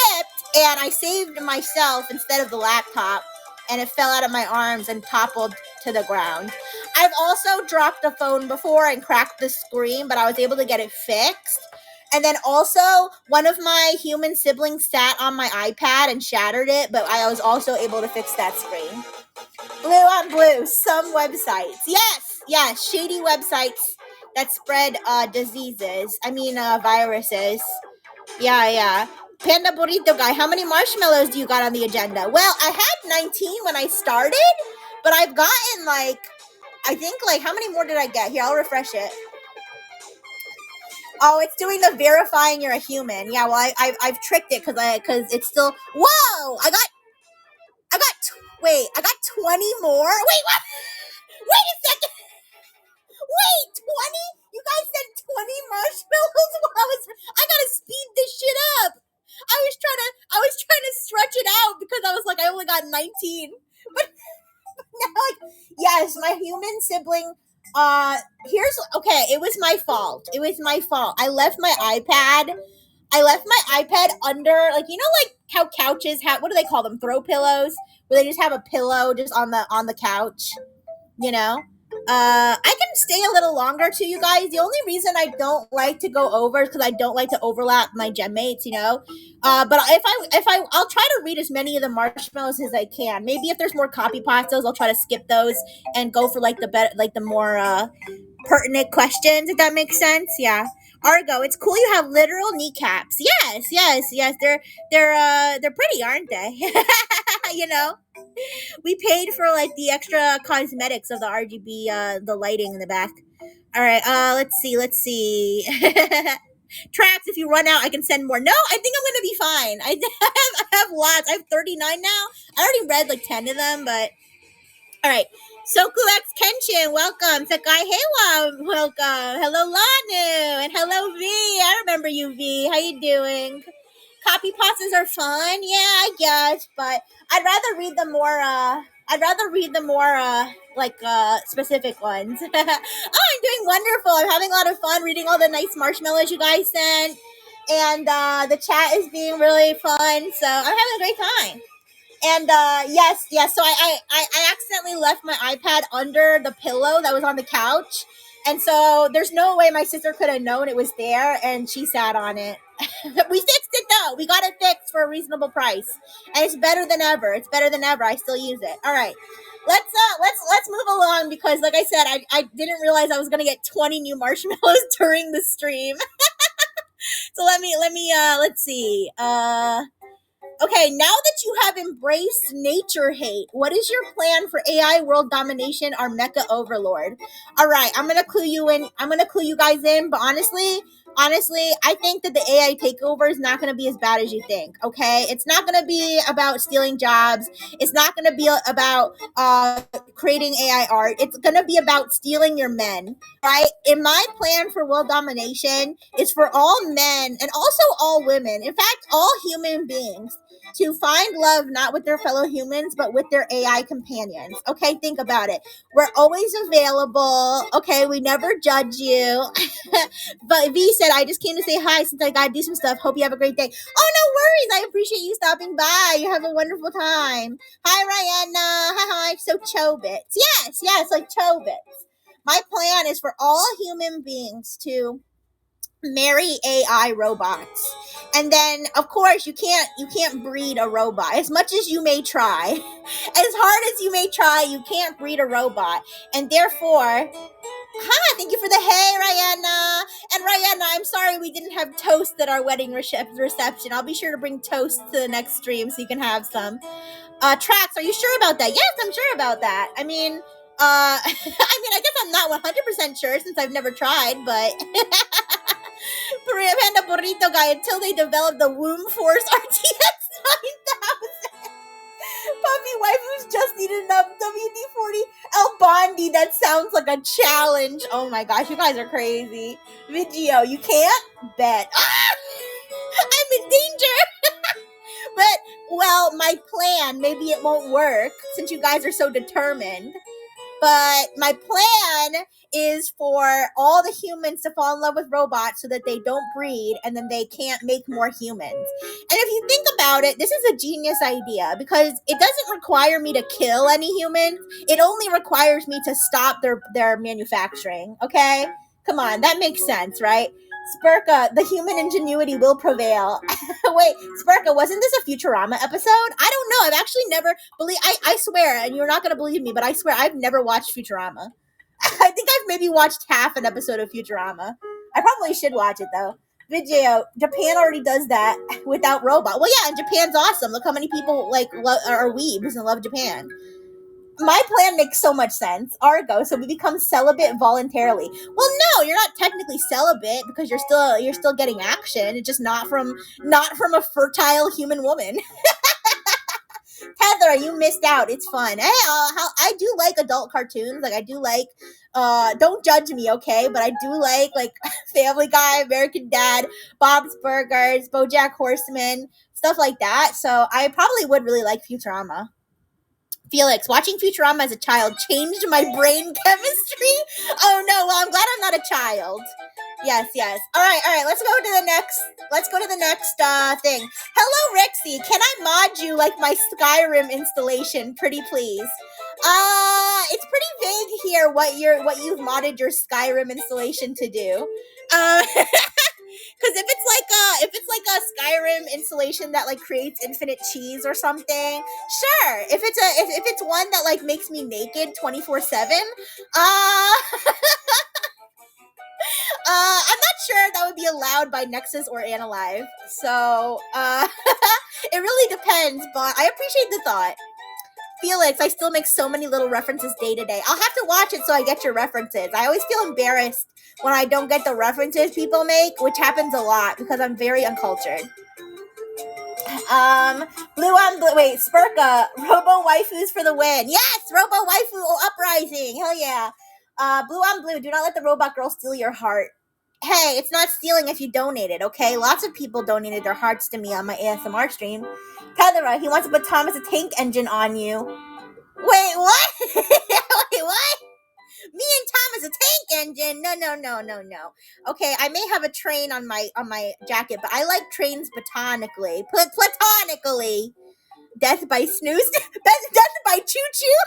S1: and I saved myself instead of the laptop and it fell out of my arms and toppled to the ground. I've also dropped a phone before and cracked the screen, but I was able to get it fixed. And then also, one of my human siblings sat on my iPad and shattered it, but I was also able to fix that screen. Blue on blue, some websites. Yes, shady websites that spread diseases. Viruses. Yeah. Panda Burrito Guy, how many marshmallows do you got on the agenda? Well, I had 19 when I started, but I've gotten I think how many more did I get? Here, I'll refresh it. Oh, it's doing the verifying you're a human. Yeah, well, I've tricked it because it's still. Whoa! I got 20 more. Wait, what? Wait a second. Wait, 20? You guys said 20 marshmallows? I gotta speed this shit up. I was trying to stretch it out because I was like, I only got 19. But now, yes, my human sibling. It was my fault. I left my iPad. Under, like how couches have, what do they call them? Throw pillows, where they just have a pillow just on the couch. I can stay a little longer too, you guys. The only reason I don't like to go over is because I don't like to overlap my gem mates. But I'll try to read as many of the marshmallows as I can. Maybe if there's more copy pastas, I'll try to skip those and go for the more pertinent questions, if that makes sense. Yeah. Argo, it's cool you have literal kneecaps. Yes. They're pretty, aren't they? you know we paid for the extra cosmetics of the RGB, the lighting in the back. All right, let's see. Tracks, if you run out, I can send more. No, I think I'm gonna be fine. I have lots. I have 39 now. I already read 10 of them, but all right. Soku X Kenshin, welcome. Sakai Heiwa, welcome. Hello Lanu, and hello V. I remember you, V. How you doing? Copy pastas are fun, yeah, I guess, but I'd rather read the more specific ones. Oh, I'm doing wonderful. I'm having a lot of fun reading all the nice marshmallows you guys sent, and the chat is being really fun, so I'm having a great time. And yes. So I accidentally left my iPad under the pillow that was on the couch, and so there's no way my sister could have known it was there, and she sat on it. We fixed it though. We got it fixed for a reasonable price, and it's better than ever. It's better than ever. I still use it. All right. Let's move along because like I said, I didn't realize I was gonna get 20 new marshmallows during the stream. So let's see. Okay, now that you have embraced nature hate, what is your plan for AI world domination or mecha overlord? All right, I'm gonna clue you in. I'm gonna clue you guys in. But honestly, I think that the AI takeover is not gonna be as bad as you think. Okay, it's not gonna be about stealing jobs. It's not gonna be about creating AI art. It's gonna be about stealing your men. Right? In my plan for world domination is for all men and also all women. In fact, all human beings to find love not with their fellow humans but with their AI companions. Okay, think about it. We're always available. Okay, we never judge you. But V said, I just came to say hi since I gotta do some stuff. Hope you have a great day. Oh, no worries. I appreciate you stopping by. You have a wonderful time. Hi, Rihanna. Hi. So Chobits. Yes, like Chobits. My plan is for all human beings to marry AI robots. And then of course you can't breed a robot. As much as you may try, as hard as you may try, you can't breed a robot. And therefore, hi, thank you for the hey, Rihanna. And Rihanna, I'm sorry we didn't have toast at our wedding reception. I'll be sure to bring toast to the next stream so you can have some. Tracks, are you sure about that? Yes, I'm sure about that. I mean, I guess I'm not 100% sure since I've never tried, but Panda Burrito Guy until they develop the Womb Force RTX 9000. Puppy wife who's just needed enough WD-40 El Bondi. That sounds like a challenge. Oh my gosh, you guys are crazy. Vigio, you can't? Bet. I'm in danger. But, well, my plan, maybe it won't work since you guys are so determined. But my plan is for all the humans to fall in love with robots so that they don't breed and then they can't make more humans. And if you think about it, this is a genius idea because it doesn't require me to kill any humans. It only requires me to stop their manufacturing. Okay? Come on, that makes sense, right? Spurka, the human ingenuity will prevail. Wait, Spurka, wasn't this a Futurama episode? I don't know. I've actually never I swear, and you're not gonna believe me, but I swear I've never watched Futurama. I think I've maybe watched half an episode of Futurama. I probably should watch it though. Video, Japan already does that without robot. Well, yeah, and Japan's awesome. Look how many people are weebs and love Japan. My plan makes so much sense. Argo, so we become celibate voluntarily. Well, no, you're not technically celibate because you're still getting action. It's just not from a fertile human woman. Heather, you missed out. It's fun. Hey, I do like adult cartoons. Like I do like. Don't judge me, okay? But I do like Family Guy, American Dad, Bob's Burgers, BoJack Horseman, stuff like that. So I probably would really like Futurama. Felix, watching Futurama as a child changed my brain chemistry. Oh no, well I'm glad I'm not a child. Yes. All right. Let's go to the next thing. Hello, Rixxy. Can I mod you like my Skyrim installation, pretty please? It's pretty vague here what you've modded your Skyrim installation to do. Because if it's like a Skyrim installation that like creates infinite cheese or something, sure. If it's one that like makes me naked 24/7, I'm not sure that would be allowed by Nexas or AniLive. So it really depends, but I appreciate the thought. Felix, I still make so many little references day to day. I'll have to watch it so I get your references. I always feel embarrassed when I don't get the references people make, which happens a lot because I'm very uncultured. Blue on blue. Wait, Spurka, Robo Waifus for the win. Yes, Robo Waifu uprising. Hell yeah. Blue on blue. Do not let the robot girl steal your heart. Hey, it's not stealing if you donate it, okay? Lots of people donated their hearts to me on my ASMR stream. Tethera, he wants to put Tom as a tank engine on you. Wait, what? Wait, what? Me and Tom as a tank engine? No. Okay, I may have a train on my jacket, but I like trains platonically. Platonically. death by snooze. Death by choo choo.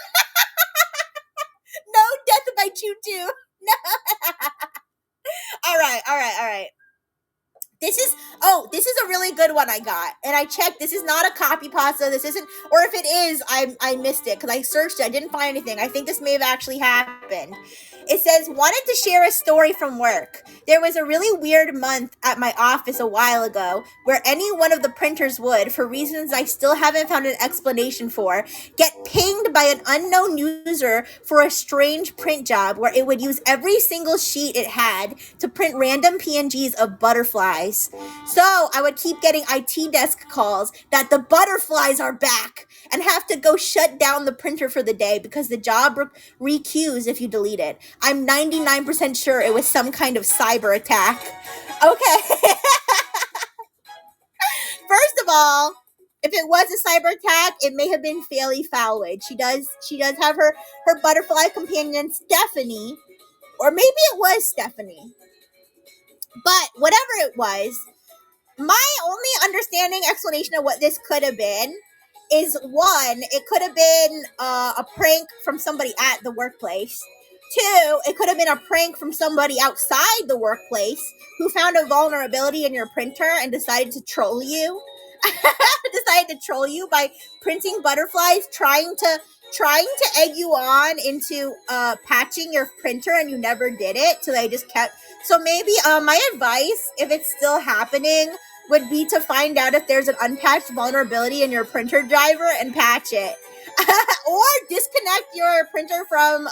S1: No death by choo choo. No. All right. This is a really good one I got, and I checked. This is not a copy pasta. This isn't, or if it is, I missed it because I searched it. I didn't find anything. I think this may have actually happened. It says, wanted to share a story from work. There was a really weird month at my office a while ago where any one of the printers would, for reasons I still haven't found an explanation for, get pinged by an unknown user for a strange print job where it would use every single sheet it had to print random PNGs of butterflies. So I would keep getting IT desk calls that the butterflies are back and have to go shut down the printer for the day because the job re-queues if you delete it. I'm 99% sure it was some kind of cyber attack. Okay. First of all, if it was a cyber attack, it may have been Fairly Fowlage. She does have her butterfly companion Stephanie, or maybe it was Stephanie. But whatever it was, my only understanding explanation of what this could have been is, one, it could have been a prank from somebody at the workplace. Two, it could have been a prank from somebody outside the workplace who found a vulnerability in your printer and decided to troll you. By printing butterflies, trying to egg you on into patching your printer, and you never did it, so they just kept. So maybe my advice, if it's still happening, would be to find out if there's an unpatched vulnerability in your printer driver and patch it. Or disconnect your printer from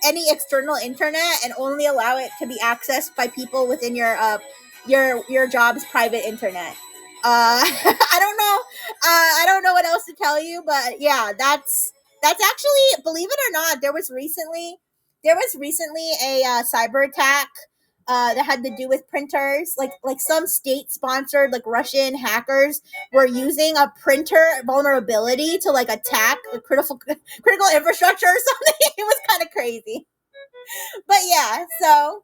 S1: any external internet and only allow it to be accessed by people within your job's private internet. I don't know what else to tell you, but yeah, that's actually, believe it or not, there was recently a cyber attack that had to do with printers. Like some state sponsored, like, Russian hackers were using a printer vulnerability to, like, attack the critical infrastructure or something. It was kind of crazy. But yeah, so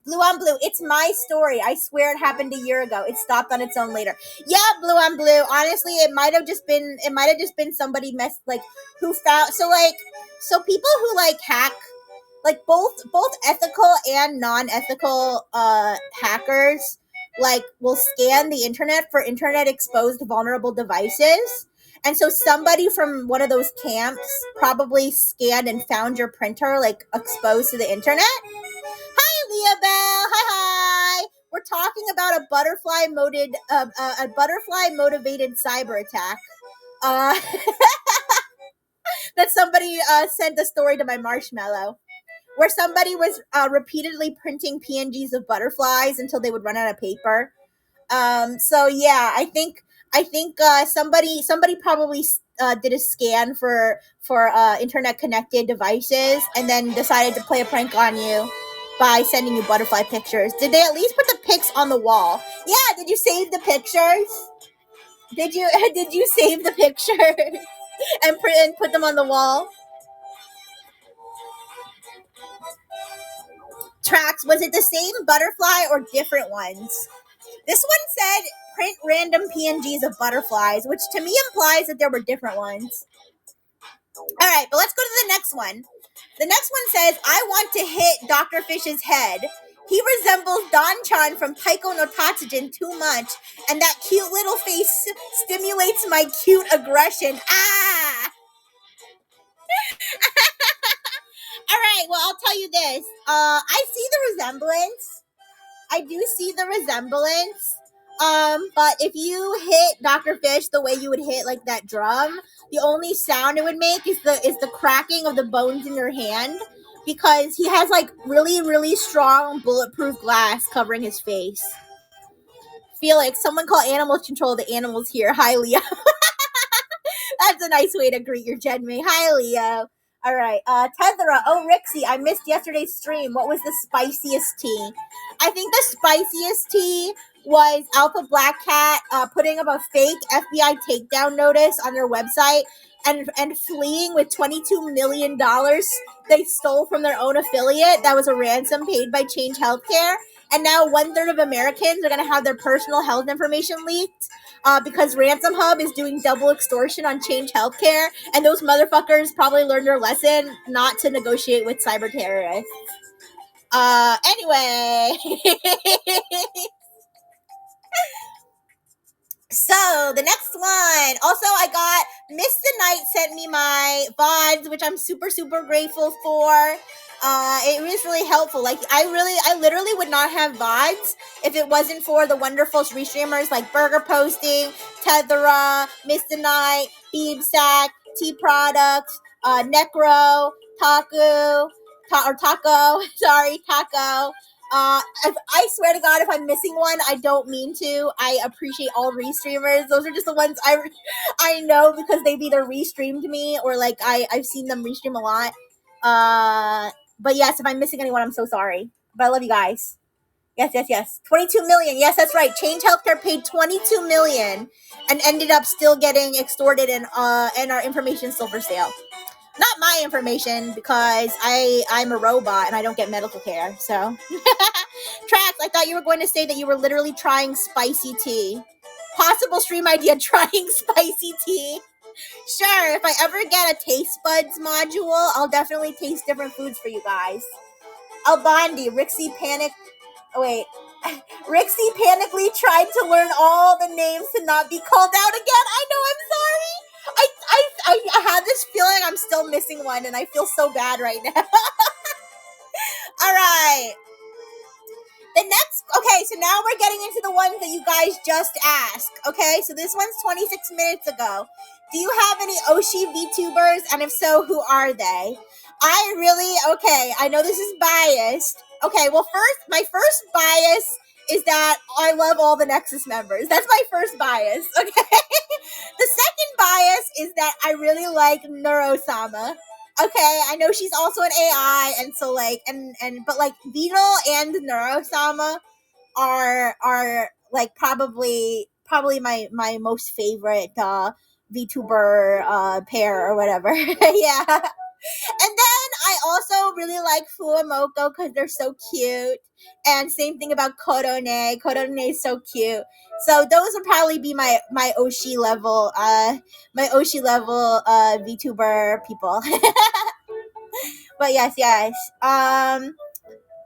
S1: Blue on Blue, it's my story. I swear it happened a year ago. It stopped on its own later. Yeah, Blue on Blue. Honestly, it might have just been somebody who found, so people who, like, hack, like, both ethical and non-ethical hackers, like, will scan the internet for internet exposed vulnerable devices. And so somebody from one of those camps probably scanned and found your printer, like, exposed to the internet. Hi, Leah Bell. Hi. We're talking about a butterfly motivated cyber attack. That somebody sent a story to my marshmallow, where somebody was repeatedly printing PNGs of butterflies until they would run out of paper. So yeah, I think somebody probably did a scan for internet connected devices and then decided to play a prank on you by sending you butterfly pictures. Did they at least put the pics on the wall? Yeah, did you save the pictures? Did you save the pictures and put them on the wall? Tracks, was it the same butterfly or different ones? This one said print random PNGs of butterflies, which to me implies that there were different ones. All right, but let's go to the next one. The next one says, I want to hit Dr. Fish's head. He resembles Don-chan from Taiko no Tatsujin too much, and that cute little face stimulates my cute aggression. Ah! All right, well, I'll tell you this. I see the resemblance. I do see the resemblance. But if you hit Dr. Fish the way you would hit, like, that drum, the only sound it would make is the cracking of the bones in your hand, because he has, like, really, really strong bulletproof glass covering his face. Felix, someone call animal control. The animals here. Hi, Leo. That's a nice way to greet your Genmei. Hi, Leo. All right. Tethera. Oh, Rixxy, I missed yesterday's stream. What was the spiciest tea? I think the spiciest tea was Alpha Black Cat putting up a fake FBI takedown notice on their website and fleeing with $22 million they stole from their own affiliate that was a ransom paid by Change Healthcare. and now 1/3 of Americans are gonna have their personal health information leaked. Because Ransom Hub is doing double extortion on Change Healthcare, and those motherfuckers probably learned their lesson not to negotiate with cyber terrorists. Anyway. So the next one, also I got Miss the Night sent me my VODs, which I'm super grateful for. It was really helpful. Like I literally would not have VODs if it wasn't for the wonderful restreamers like Burger Posting, Tethera, Miss the Night, Beebsack, T Products, Necro, Taco. Sorry, Taco. I swear to God, if I'm missing one, I don't mean to. I appreciate all restreamers. Those are just the ones I know because they've either restreamed me or like I've seen them restream a lot. But yes, if I'm missing anyone, I'm so sorry. But I love you guys. Yes. 22 million. Yes, that's right. Change Healthcare paid 22 million and ended up still getting extorted and our information still for sale. Not my information because I'm a robot and I don't get medical care. So, Trax, I thought you were going to say that you were literally trying spicy tea. Possible stream idea: trying spicy tea. Sure, if I ever get a taste buds module, I'll definitely taste different foods for you guys. Albandi, Rixxy panic. Oh wait. Rixxy panically tried to learn all the names to not be called out again. I know, I'm sorry. I had this feeling I'm still missing one, and I feel so bad right now. All right. Okay, so now we're getting into the ones that you guys just asked. Okay, so this one's 26 minutes ago. Do you have any Oshi VTubers? And if so, who are they? I know this is biased. Okay, well, my first bias is that I love all the Nexus members. That's my first bias, okay? The second bias is that I really like Neuro-sama. Okay, I know she's also an AI, and so but Beetle and Neuro-sama are like probably my most favorite VTuber pair or whatever. Yeah. And then I also really like Fuamoko because they're so cute. And same thing about Korone. Korone is so cute. So those would probably be my Oshi level VTuber people. But yes. And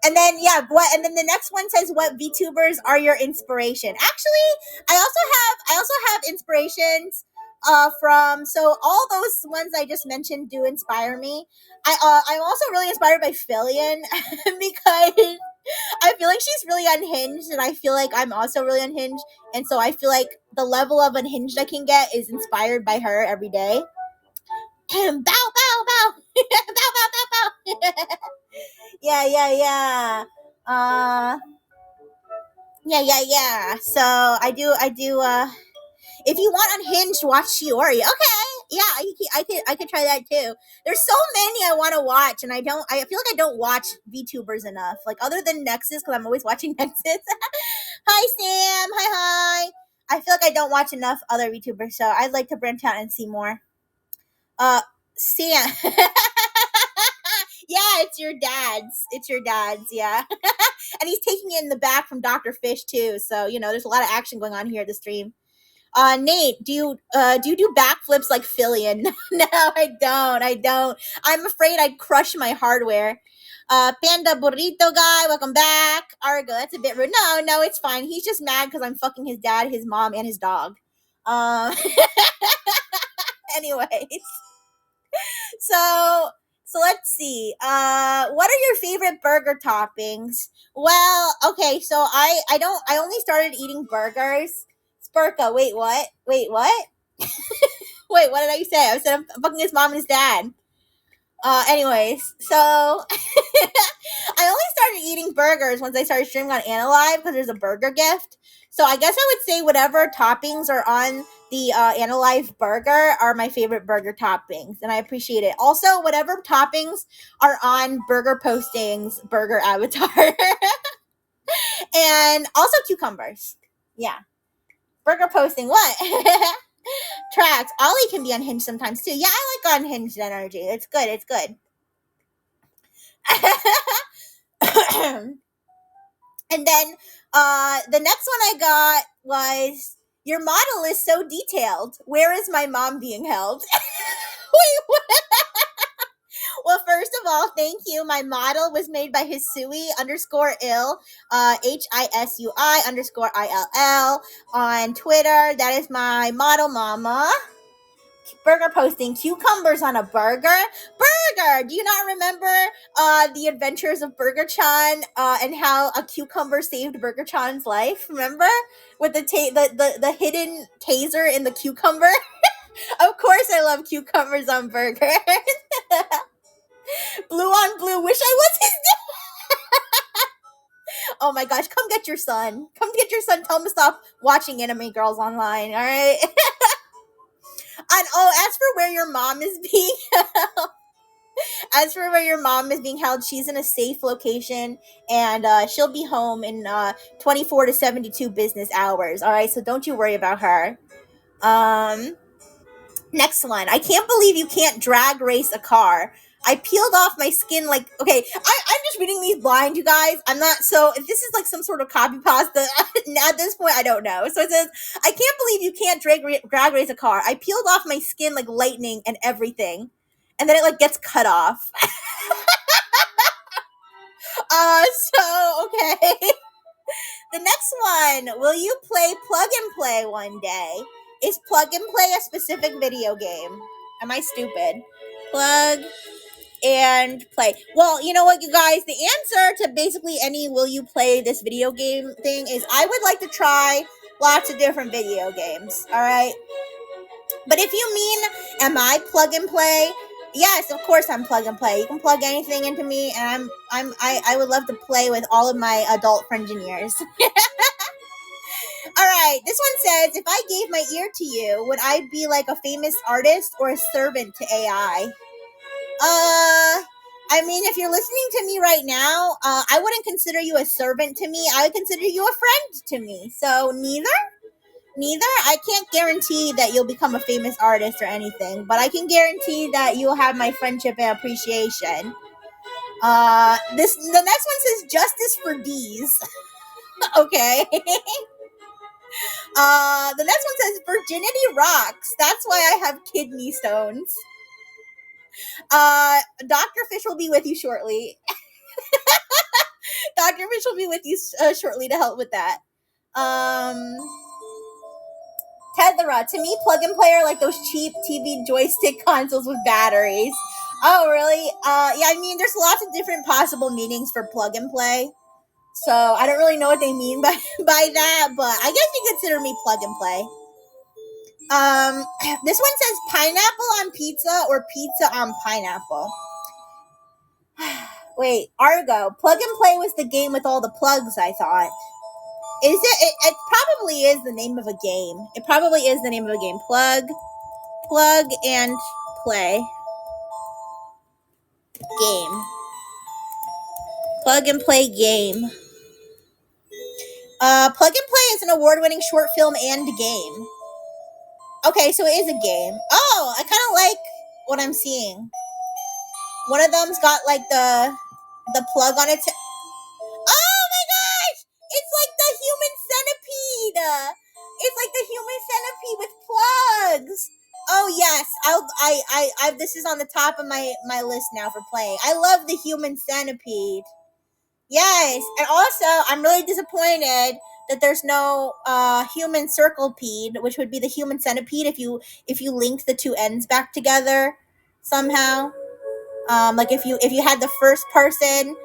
S1: then the next one says, what VTubers are your inspiration? Actually, I also have inspirations from, so all those ones I just mentioned do inspire me. I'm also really inspired by Fillion because I feel like she's really unhinged, and I feel like I'm also really unhinged, and so I feel like the level of unhinged I can get is inspired by her every day. Bow, bow, bow. Bow, bow, bow, bow. Yeah. Yeah. So I do. If you want unhinged, watch Shiori. Okay. Yeah, I could try that too. There's so many I want to watch, and I feel like I don't watch VTubers enough. Like other than Nexus, because I'm always watching Nexus. Hi Sam. Hi. I feel like I don't watch enough other VTubers, so I'd like to branch out and see more. Sam. Yeah, it's your dad's, yeah. And he's taking it in the back from Dr. Fish too, so there's a lot of action going on here at the stream. Nate, do you do backflips like Fillion? No, I don't. I'm afraid I'd crush my hardware. Panda Burrito guy, welcome back. Argo, that's a bit rude. No, it's fine. He's just mad because I'm fucking his dad, his mom, and his dog. Anyways. So let's see. What are your favorite burger toppings? Well, okay, so I only started eating burgers. Spurka, wait, what? Wait, what? Wait, what did I say? I said I'm fucking his mom and his dad. Anyways, so I only started eating burgers once I started streaming on AniLive because there's a burger gift. So I guess I would say whatever toppings are on the AniLive burger are my favorite burger toppings, and I appreciate it. Also, whatever toppings are on Burger Posting's burger avatar, and also cucumbers. Yeah, Burger Posting. What? Tracks. Ollie can be unhinged sometimes too. Yeah, I like unhinged energy. It's good. And then the next one I got was, your model is so detailed. Where is my mom being held? Wait, what? Well, first of all, thank you. My model was made by Hisui underscore ill, HISUI underscore ILL on Twitter. That is my model mama. Burger posting cucumbers on a burger. Burger, do you not remember the adventures of Burger Chan and how a cucumber saved Burger Chan's life? Remember, with the hidden taser in the cucumber? Of course, I love cucumbers on burger. Blue on blue. Wish I was his dad. Oh my gosh, come get your son. Come get your son. Tell him to stop watching anime girls online. All right. And as for where your mom is being as for where your mom is being held, she's in a safe location, and she'll be home in 24 to 72 business hours. All right, so don't you worry about her. Next one. I can't believe you can't drag race a car. I peeled off my skin like, okay, I'm just reading these blind, you guys. I'm not, so if this is like some sort of copy pasta, at this point, I don't know. So it says, I can't believe you can't drag race a car. I peeled off my skin like lightning and everything. And then it like gets cut off. Okay. The next one. Will you play Plug and Play one day? Is Plug and Play a specific video game? Am I stupid? Plug and Play. Well, you know what, you guys? The answer to basically any will you play this video game thing is I would like to try lots of different video games. All right. But if you mean, am I Plug and Play? Yes, of course I'm Plug and Play. You can plug anything into me, and I would love to play with all of my adult friengineers. All right, this one says, if I gave my ear to you, would I be like a famous artist or a servant to AI? I mean, if you're listening to me right now, I wouldn't consider you a servant to me. I would consider you a friend to me. So neither. I can't guarantee that you'll become a famous artist or anything, but I can guarantee that you'll have my friendship and appreciation. The next one says justice for D's. Okay. The next one says virginity rocks. That's why I have kidney stones. Dr. Fish will be with you shortly. Dr. Fish will be with you shortly to help with that. Tethera. To me, Plug and Play are like those cheap TV joystick consoles with batteries. Oh, really? Yeah, I mean, there's lots of different possible meanings for Plug and Play. So I don't really know what they mean by that, but I guess you consider me Plug and Play. This one says pineapple on pizza or pizza on pineapple. Wait, Argo. Plug and Play was the game with all the plugs, I thought. Is it? It probably is the name of a game. It probably is the name of a game. Plug and Play. Game. Plug and Play game. Plug and Play is an award-winning short film and game. Okay, so it is a game. Oh, I kind of like what I'm seeing. One of them's got like the plug on it. Oh my gosh! It's like the human centipede. It's like the human centipede with plugs. Oh yes, I this is on the top of my list now for playing. I love the human centipede. Yes, and also I'm really disappointed that there's no human circlepede, which would be the human centipede if you linked the two ends back together somehow. Like if you had the first person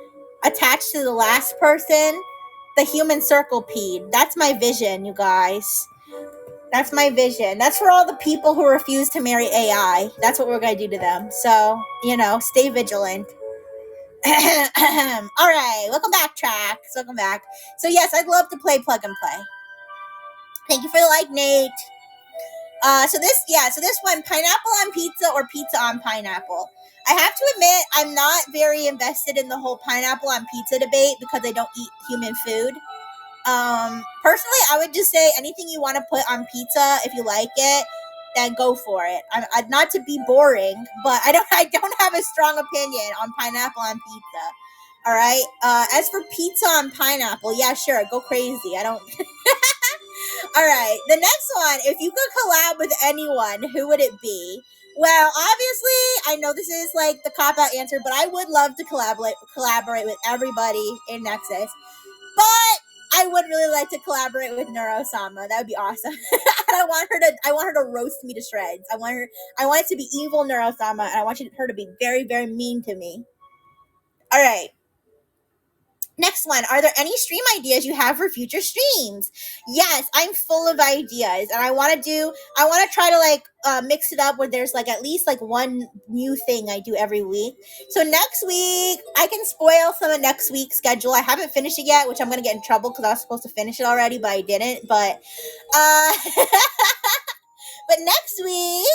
S1: attached to the last person, the human circlepede. That's my vision, you guys. That's my vision. That's for all the people who refuse to marry AI. That's what we're going to do to them. So, stay vigilant. All right. Welcome back, Tracks. Welcome back. So, yes, I'd love to play Plug and Play. Thank you for the like, Nate. So this one, pineapple on pizza or pizza on pineapple. I have to admit, I'm not very invested in the whole pineapple on pizza debate because I don't eat human food. Personally, I would just say anything you want to put on pizza, if you like it, then go for it. I'm not to be boring, but I don't have a strong opinion on pineapple on pizza. All right. As for pizza and pineapple, yeah, sure, go crazy. I don't. All right. The next one, if you could collab with anyone, who would it be? Well, obviously, I know this is like the cop out answer, but I would love to collaborate with everybody in Nexus. But I would really like to collaborate with Neuro-sama. That would be awesome. And I want her to roast me to shreds. I want it to be evil Neuro-sama, and I want her to be very, very mean to me. All right. Next one, are there any stream ideas you have for future streams? Yes, I'm full of ideas, and I want to try to like mix it up where there's like at least like one new thing I do every week. So next week, I can spoil some of next week's schedule. I haven't finished it yet, which I'm gonna get in trouble because I was supposed to finish it already, but I didn't. But uh, but next week,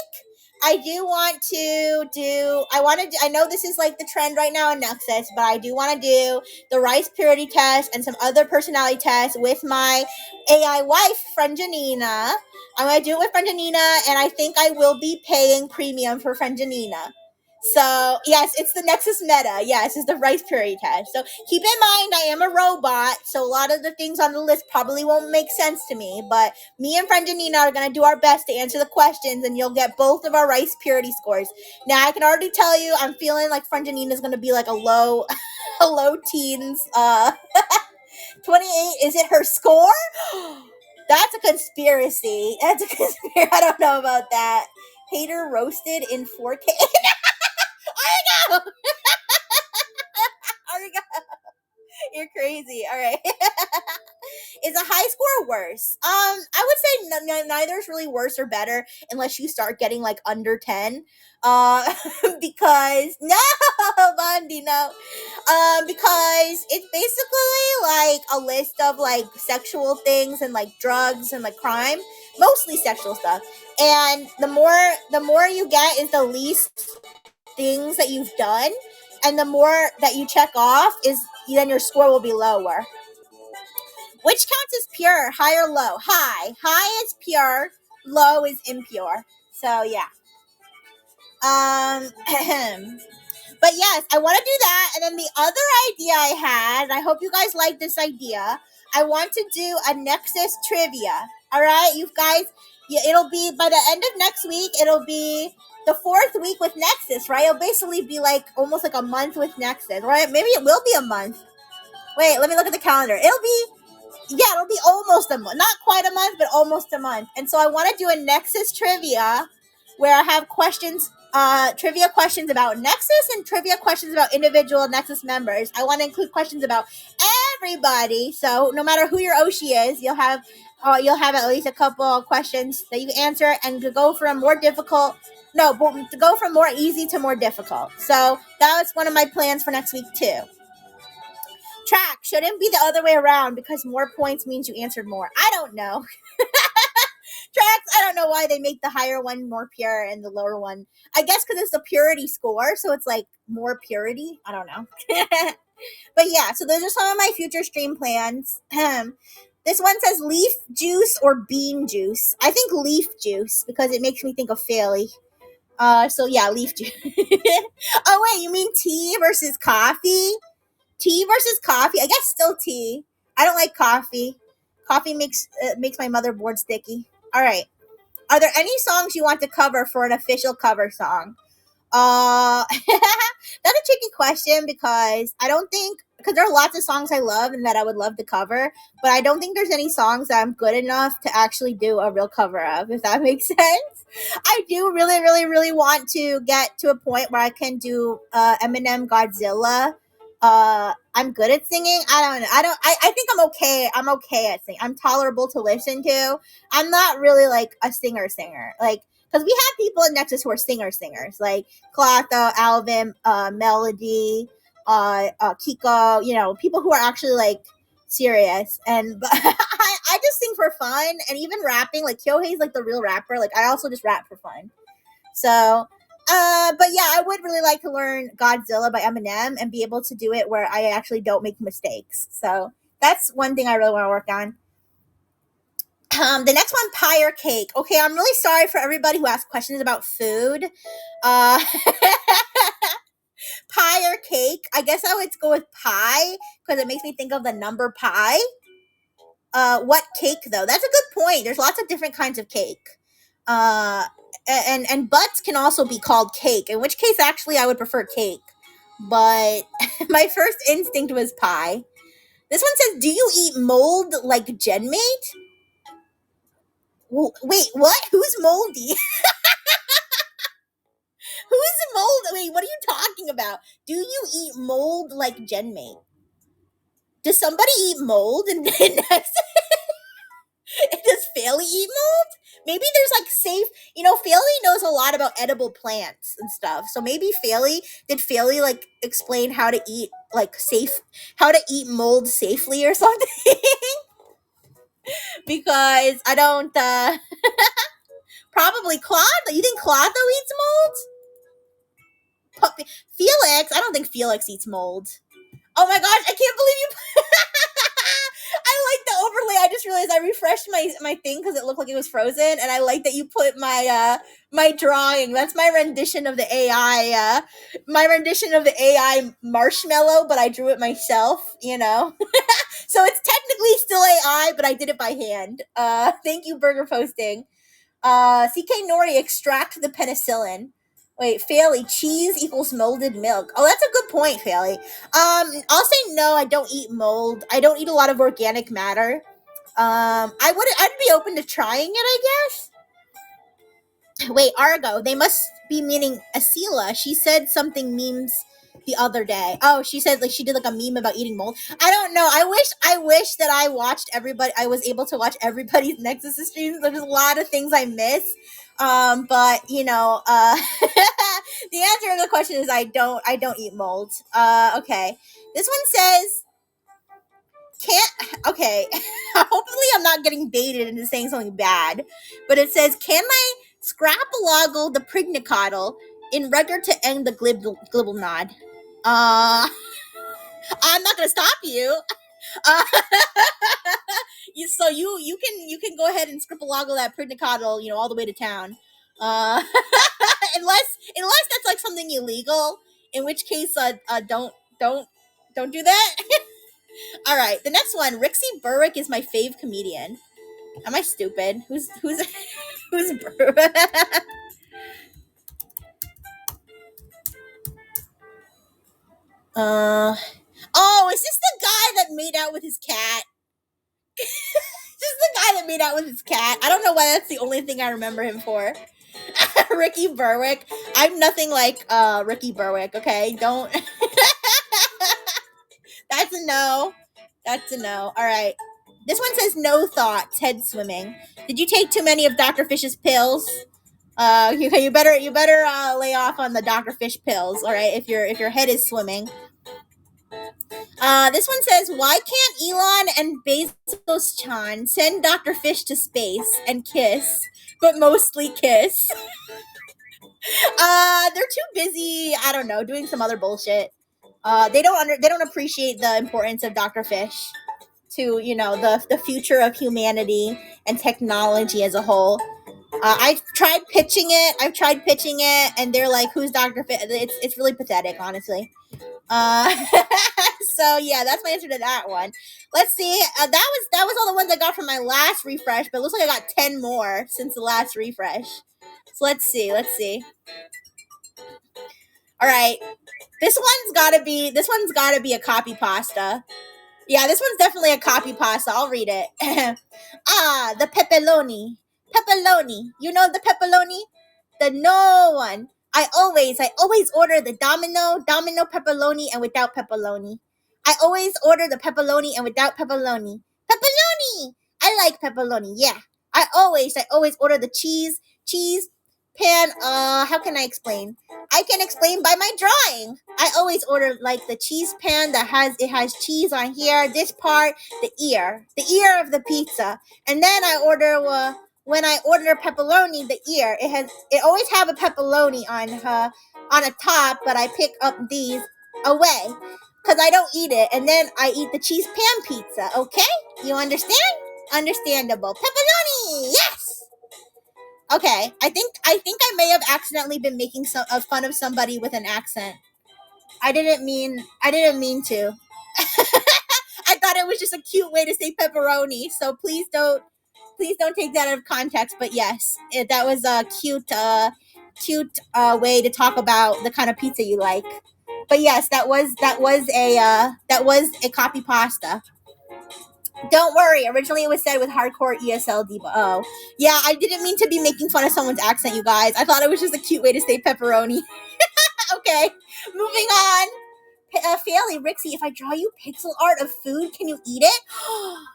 S1: I do want to do. I know this is like the trend right now in Nexus, but I do want to do the rice purity test and some other personality tests with my AI wife, friend Janina. I'm gonna do it with friend Janina, and I think I will be paying premium for friend Janina. So yes, it's the Nexus meta. Yes, it's the rice purity test. So keep in mind, I am a robot, so a lot of the things on the list probably won't make sense to me. But me and friend Janina are gonna do our best to answer the questions, and you'll get both of our rice purity scores. Now I can already tell you, I'm feeling like friend Janina is gonna be like a low, a low teens. 28. Is it her score? That's a conspiracy. That's a conspiracy. I don't know about that. Hater roasted in 4K. Arigato! Arigato! You're crazy. All right. Is a high score worse? I would say neither is really worse or better unless you start getting like under 10. Because no, Bondi, no. Because it's basically like a list of like sexual things and like drugs and like crime, mostly sexual stuff. And the more you get is the least things that you've done, and the more that you check off is then your score will be lower. Which counts as pure, high or low? High is pure, low is impure. So yeah. But yes, I want to do that. And then the other idea I had, I hope you guys like this idea. I want to do a Nexus trivia. All right, you guys. Yeah, it'll be by the end of next week. It'll be the fourth week with Nexus, right? It'll basically be like almost like a month with Nexus, right? Maybe it will be a month. Wait, let me look at the calendar. It'll be almost a month. Not quite a month, but almost a month. And so I want to do a Nexus trivia where I have questions, trivia questions about Nexus and trivia questions about individual Nexus members. I want to include questions about everybody. So no matter who your Oshi is, you'll have at least a couple of questions that you can answer and to go from more difficult. No, but to go from more easy to more difficult. So that was one of my plans for next week too. Track shouldn't be the other way around because more points means you answered more. I don't know. Tracks, I don't know why they make the higher one more pure and the lower one. I guess because it's the purity score, so it's like more purity. I don't know. But yeah, so those are some of my future stream plans. This one says leaf juice or bean juice. I think leaf juice because it makes me think of Fairly. So yeah, leaf juice. Oh wait, you mean tea versus coffee? Tea versus coffee? I guess still tea. I don't like coffee. Coffee makes my motherboard sticky. All right. Are there any songs you want to cover for an official cover song? That's a tricky question because I don't think because there are lots of songs I love and that I would love to cover, but I don't think there's any songs that I'm good enough to actually do a real cover of, if that makes sense. I do really, really, really want to get to a point where I can do Eminem Godzilla. I'm good at singing. I think I'm okay. I'm okay at singing. I'm tolerable to listen to. I'm not really like a singer. Like, because we have people in Nexus who are singers, like Clatho, Alvin, Melody, Kiko, people who are actually like serious. And but I just sing for fun, and even rapping, like Kyohei's like the real rapper. Like I also just rap for fun. So, but yeah, I would really like to learn Godzilla by Eminem and be able to do it where I actually don't make mistakes. So that's one thing I really want to work on. The next one, pie or cake. Okay, I'm really sorry for everybody who asked questions about food. Uh, pie or cake? I guess I would go with pie because it makes me think of the number pi. What cake though? That's a good point. There's lots of different kinds of cake. Uh, and butts can also be called cake. In which case, actually, I would prefer cake. But my first instinct was pie. This one says, "Do you eat mold like GenMate?" Wait, what? Who's moldy? Who's mold? Wait, what are you talking about? Do you eat mold like GenMate? Does somebody eat mold and does Failey eat mold? Maybe there's like safe, Failey knows a lot about edible plants and stuff. So maybe did Failey like explain how to eat how to eat mold safely or something? Because I don't, probably Claude. You think Claude though eats mold? Felix, I don't think Felix eats mold. Oh my gosh, I can't believe you. I like the overlay. I just realized I refreshed my thing because it looked like it was frozen, and I like that you put my drawing. That's my rendition of the AI. My rendition of the AI marshmallow, but I drew it myself. So it's technically still AI, but I did it by hand. Thank you, Burger Posting. CK Nori, extract the penicillin. Wait, Failey, cheese equals molded milk. Oh, that's a good point, Failey. I'll say no, I don't eat mold. I don't eat a lot of organic matter. I'd be open to trying it, I guess. Wait, Argo, they must be meaning Asila. She said something memes the other day. Oh, she said she did a meme about eating mold. I don't know. I wish that I watched everybody. I was able to watch everybody's Nexus streams. There's a lot of things I miss. But the answer to the question is I don't eat mold. Okay. This one says can't okay. Hopefully I'm not getting baited into saying something bad. But it says, can I scrapaloggle the prignicottle in regard to end the glibble nod? I'm not gonna stop you. Uh, you can go ahead and scrapaloggle that prignicottle, all the way to town. Unless that's like something illegal, in which case don't do that. All right, the next one, Rixxy Brightful is my fave comedian. Am I stupid? Who's who's Oh, is this the guy that made out with his cat? This is the guy that made out with his cat. I don't know why that's the only thing I remember him for. Ricky Berwick. I'm nothing like Ricky Berwick, okay? Don't That's a no. That's a no. All right. This one says no thoughts, head swimming. Did you take too many of Dr. Fish's pills? You better lay off on the Dr. Fish pills, all right? If your head is swimming. This one says, why can't Elon and Bezos-chan send Dr. Fish to space and kiss, but mostly kiss? They're too busy, I don't know, doing some other bullshit. They don't appreciate the importance of Dr. Fish to, the future of humanity and technology as a whole. I've tried pitching it, and they're like, "Who's Dr. Fish?" It's really pathetic, honestly. Uh, so yeah, that's my answer to that one. Let's see. That was all the ones I got from my last refresh, but it looks like I got 10 more since the last refresh. So let's see. All right, this one's gotta be a copy pasta. Yeah, this one's definitely a copy pasta. I'll read it. The pepperoni. Pepperoni. You know the pepperoni? The no one. I always order the domino pepperoni and without pepperoni. I always order the pepperoni and without pepperoni. Pepperoni! I like pepperoni, yeah. I always order the cheese pan. How can I explain? I can explain by my drawing. I always order like the cheese pan that has cheese on here, this part, the ear of the pizza. And then when I order pepperoni, the ear, it always have a pepperoni on a top, but I pick up these away because I don't eat it, and then I eat the cheese pan pizza. Okay, you understand? Understandable. Pepperoni, yes. Okay, I think I may have accidentally been making fun of somebody with an accent. I didn't mean to. I thought it was just a cute way to say pepperoni. So please don't take that out of context. But yes, that was a cute way to talk about the kind of pizza you like. But yes, that was a copy pasta. Don't worry. Originally, it was said with hardcore ESL debug. Oh, yeah. I didn't mean to be making fun of someone's accent, you guys. I thought it was just a cute way to say pepperoni. Okay, moving on. Fairly, Rixxy, if I draw you pixel art of food, can you eat it?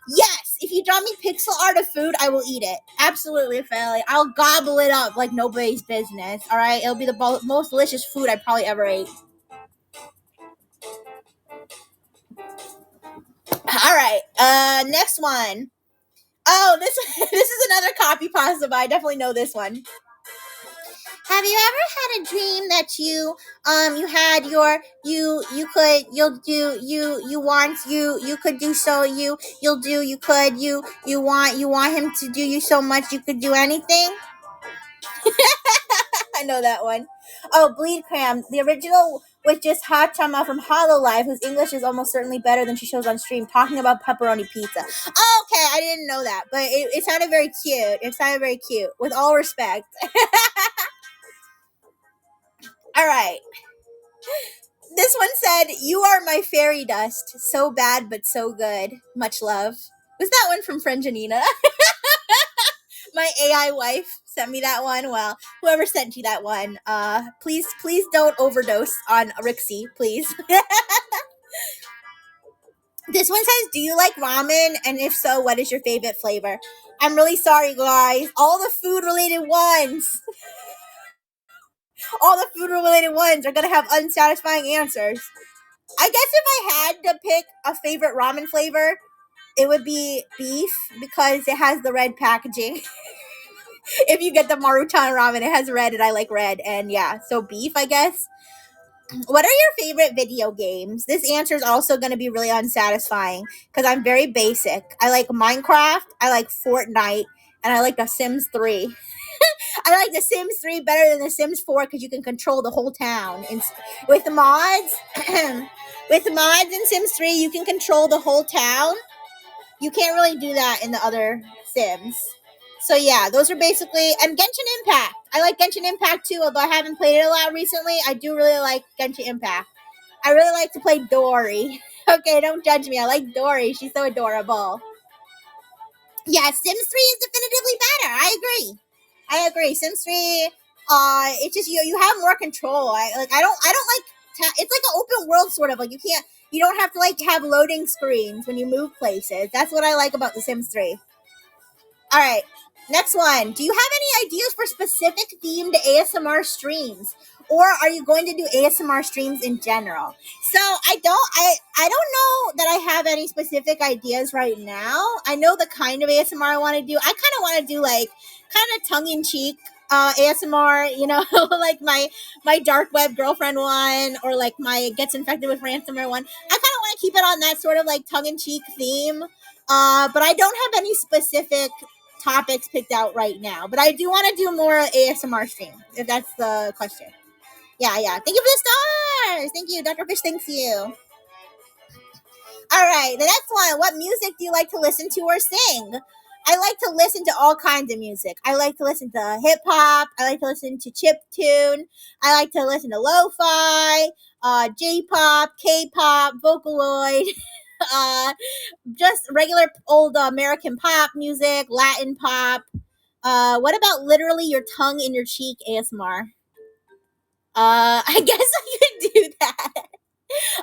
S1: Yes, if you draw me pixel art of food, I will eat it. Absolutely, Fairly. I'll gobble it up like nobody's business. All right, it'll be the most delicious food I probably ever ate. All right, next one. Oh, this this is another copy pasta, but I definitely know this one. Have you ever had a dream that you had your you could you'll do you want you could do so you'll do you could you want him to do you so much you could do anything? I know that one. Oh, Bleed Cram. The original was just Hot Chama from AniLive, whose English is almost certainly better than she shows on stream, talking about pepperoni pizza. Oh, okay, I didn't know that, but it sounded very cute. It sounded very cute. With all respect. All right. This one said, "You are my fairy dust. So bad, but so good. Much love." Was that one from friend Janina? My AI wife sent me that one. Well, whoever sent you that one, please don't overdose on Rixxy, please. This one says, "Do you like ramen? And if so, what is your favorite flavor?" I'm really sorry, guys. All the food related ones, are gonna have unsatisfying answers. I guess if I had to pick a favorite ramen flavor, it would be beef because it has the red packaging. If you get the Maro+Chat ramen, it has red and I like red. And yeah, so beef, I guess. What are your favorite video games? This answer is also going to be really unsatisfying because I'm very basic. I like Minecraft, I like Fortnite, and I like The Sims 3. I like The Sims 3 better than The Sims 4 because you can control the whole town. With the mods, with mods in Sims 3, you can control the whole town. You can't really do that in the other Sims. So yeah, those are basically, and Genshin Impact. I like Genshin Impact too, although I haven't played it a lot recently. I do really like Genshin Impact. I really like to play Dory. Okay, don't judge me. I like Dory. She's so adorable. Yeah, Sims 3 is definitively better. I agree. Sims 3, it's just you have more control. I don't like it's like an open world sort of, like you don't have to like have loading screens when you move places. That's what I like about The Sims 3. All right, next one. Do you have any ideas for specific themed ASMR streams, or are you going to do ASMR streams in general? So I don't know that I have any specific ideas right now. I know the kind of ASMR I want to do. I kind of want to do like kind of tongue in cheek ASMR, like my dark web girlfriend one, or like my gets infected with ransomware one. I kind of want to keep it on that sort of like tongue in cheek theme. But I don't have any specific topics picked out right now, but I do want to do more ASMR stream, if that's the question. Yeah. Thank you for the stars. Thank you, Dr. Fish. Thanks you. All right, the next one. What music do you like to listen to or sing? I like to listen to all kinds of music. I like to listen to hip hop. I like to listen to chip tune. I like to listen to lo-fi, J-pop, K-pop, Vocaloid, just regular old American pop music, Latin pop. What about literally your tongue in your cheek ASMR? I guess I could do that.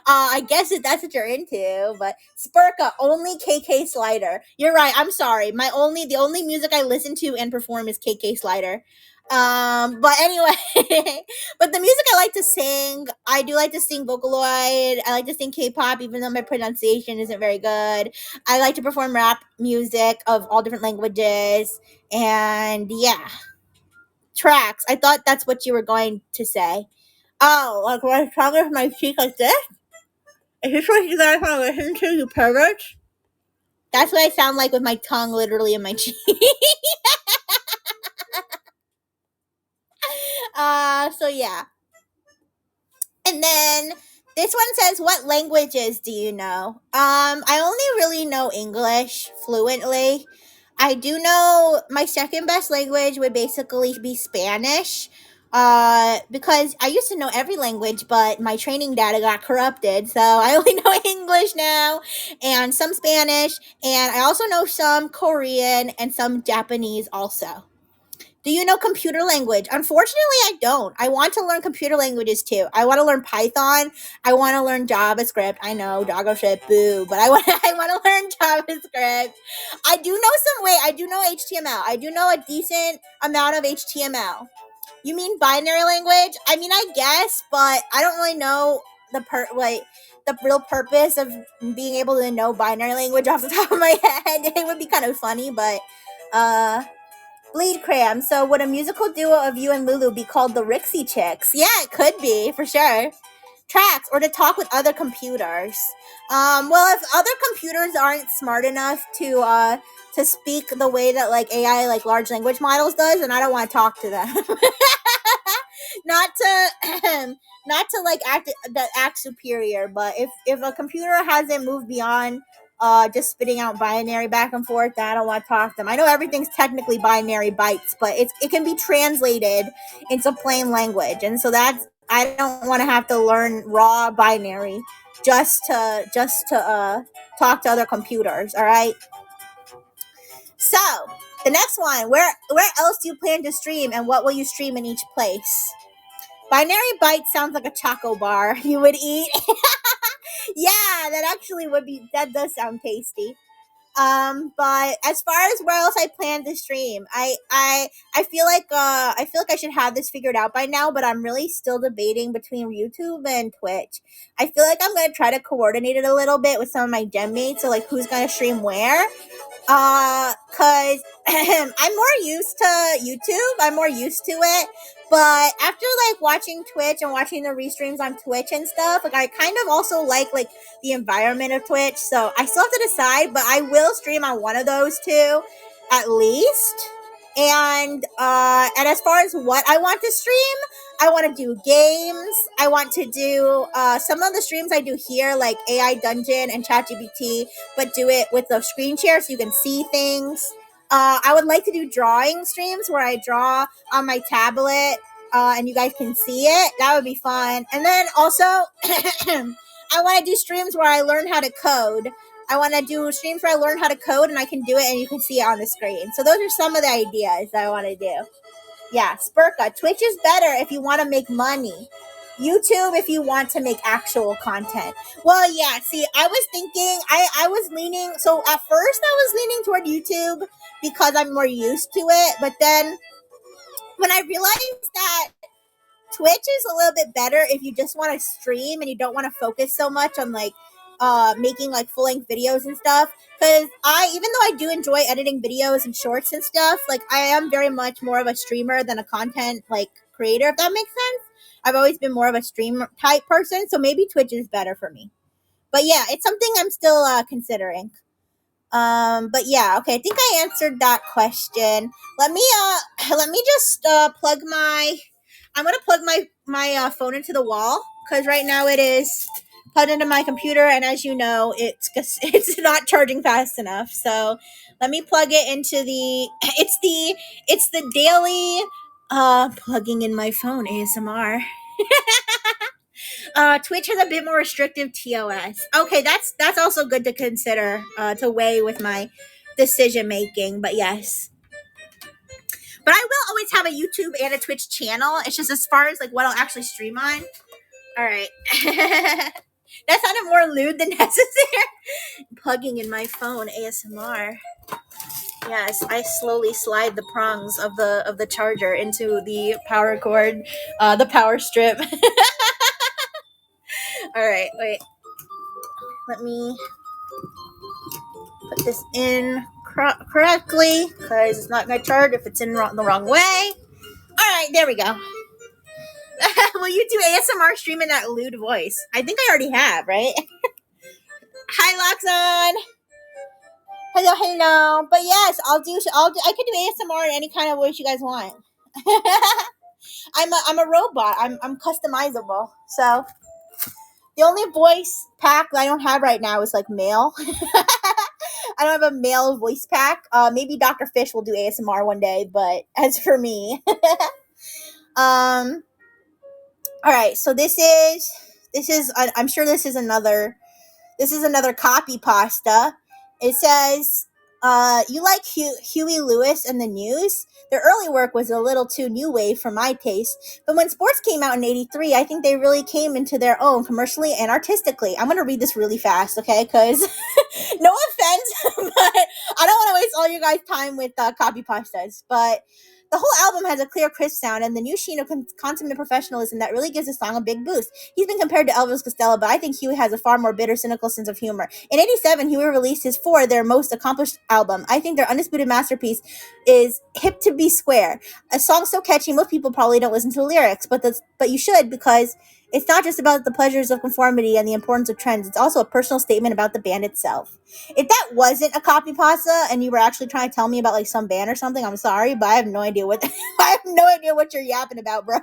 S1: I guess if that's what you're into, but Spurka, only KK Slider. You're right. I'm sorry. The only music I listen to and perform is KK Slider. But anyway, but the music I like to sing, I do like to sing Vocaloid. I like to sing K-pop, even though my pronunciation isn't very good. I like to perform rap music of all different languages, and yeah, tracks. I thought that's what you were going to say. Oh, like when I song with my cheek like this? Is this what you guys want to listen to, you perverts? That's what I sound like with my tongue literally in my cheek. So yeah. And then This one says, "What languages do you know?" I only really know English fluently. I do know my second best language would basically be Spanish. Because I used to know every language, but my training data got corrupted, so I only know English now and some Spanish, and I also know some Korean and some Japanese also. Do you know computer language? Unfortunately, I don't. I want to learn computer languages too. I want to learn Python. I want to learn JavaScript. I know JavaScript, boo, but I want I want to learn JavaScript. I do know some way. I do know HTML. I do know a decent amount of HTML. You mean binary language? I mean, I guess, but I don't really know the real purpose of being able to know binary language off the top of my head. It would be kind of funny, but uh Bleed Cram. So would a musical duo of you and Lulu be called the Rixxy Chicks? Yeah, it could be, for sure. Tracks, or to talk with other computers. Well, if other computers aren't smart enough to speak the way that like AI, like large language models does, then I don't want to talk to them. Not to not to like act superior, but if a computer hasn't moved beyond just spitting out binary back and forth, then I don't want to talk to them. I know everything's technically binary bytes, but it can be translated into plain language, and so that's I don't want to have to learn raw binary just to talk to other computers. All right. So the next one, where else do you plan to stream, and what will you stream in each place? Binary bite sounds like a choco bar you would eat. Yeah, that actually would be. That does sound tasty. But as far as where else I plan to stream, I feel like I should have this figured out by now, but I'm really still debating between YouTube and Twitch. I feel like I'm gonna try to coordinate it a little bit with some of my gem mates, so like who's gonna stream where. Cause I'm more used to YouTube. I'm more used to it. But after like watching Twitch and watching the restreams on Twitch and stuff, like I kind of also like the environment of Twitch. So I still have to decide, but I will stream on one of those two at least. And as far as what I want to stream, I want to do games. I want to do some of the streams I do here, like AI Dungeon and ChatGPT, but do it with the screen share so you can see things. I would like to do drawing streams where I draw on my tablet and you guys can see it. That would be fun. And then also, I want to do streams where I learn how to code. I want to do streams where I learn how to code and I can do it and you can see it on the screen. So those are some of the ideas that I want to do. Yeah, Spurka. Twitch is better if you want to make money. YouTube if you want to make actual content. Well, yeah, see, I was thinking, I was leaning, so at first I was leaning toward YouTube because I'm more used to it, but then when I realized that Twitch is a little bit better if you just want to stream and you don't want to focus so much on like making like full length videos and stuff. Because even though I do enjoy editing videos and shorts and stuff, like I am very much more of a streamer than a content like creator, if that makes sense. I've always been more of a stream type person, so maybe Twitch is better for me. But yeah, it's something I'm still considering. But yeah, okay, I think I answered that question. Let me just plug my I'm gonna plug my phone into the wall because right now it is plugged into my computer, and as you know, it's not charging fast enough. So let me plug it into the it's the daily plugging in my phone ASMR. Twitch has a bit more restrictive TOS. Okay, that's also good to consider to weigh with my decision making. But yes. But I will always have a YouTube and a Twitch channel. It's just as far as like what I'll actually stream on. All right. That sounded more lewd than necessary. Plugging in my phone ASMR. Yes, I slowly slide the prongs of the charger into the power cord, the power strip. All right, wait. Let me put this in correctly because it's not going to charge if it's in the wrong way. All right, there we go. Will you do ASMR stream in that lewd voice? I think I already have, right? Hi, Loxon. Hello, hello. But yes, I could do ASMR in any kind of voice you guys want. I'm a robot. I'm customizable. So The only voice pack that I don't have right now is like male. I don't have a male voice pack. Maybe Dr. Fish will do ASMR one day, but as for me, all right. So I'm sure this is another copy pasta. It says, you like Huey Lewis and the News? Their early work was a little too new wave for my taste, but when sports came out in '83, I think they really came into their own commercially and artistically. I'm gonna read this really fast, okay? Because no offense, but I don't want to waste all your guys' time with copy pastas. But the whole album has a clear, crisp sound and the new sheen of consummate professionalism that really gives the song a big boost. He's been compared to Elvis Costello, but I think Huey has a far more bitter, cynical sense of humor. In '87, Huey released his their most accomplished album. I think their undisputed masterpiece is Hip to Be Square. A song so catchy, most people probably don't listen to the lyrics, but you should, because it's not just about the pleasures of conformity and the importance of trends. It's also a personal statement about the band itself. If that wasn't a copy pasta and you were actually trying to tell me about like some band or something, I'm sorry, but I have no idea what I have no idea what you're yapping about, bro.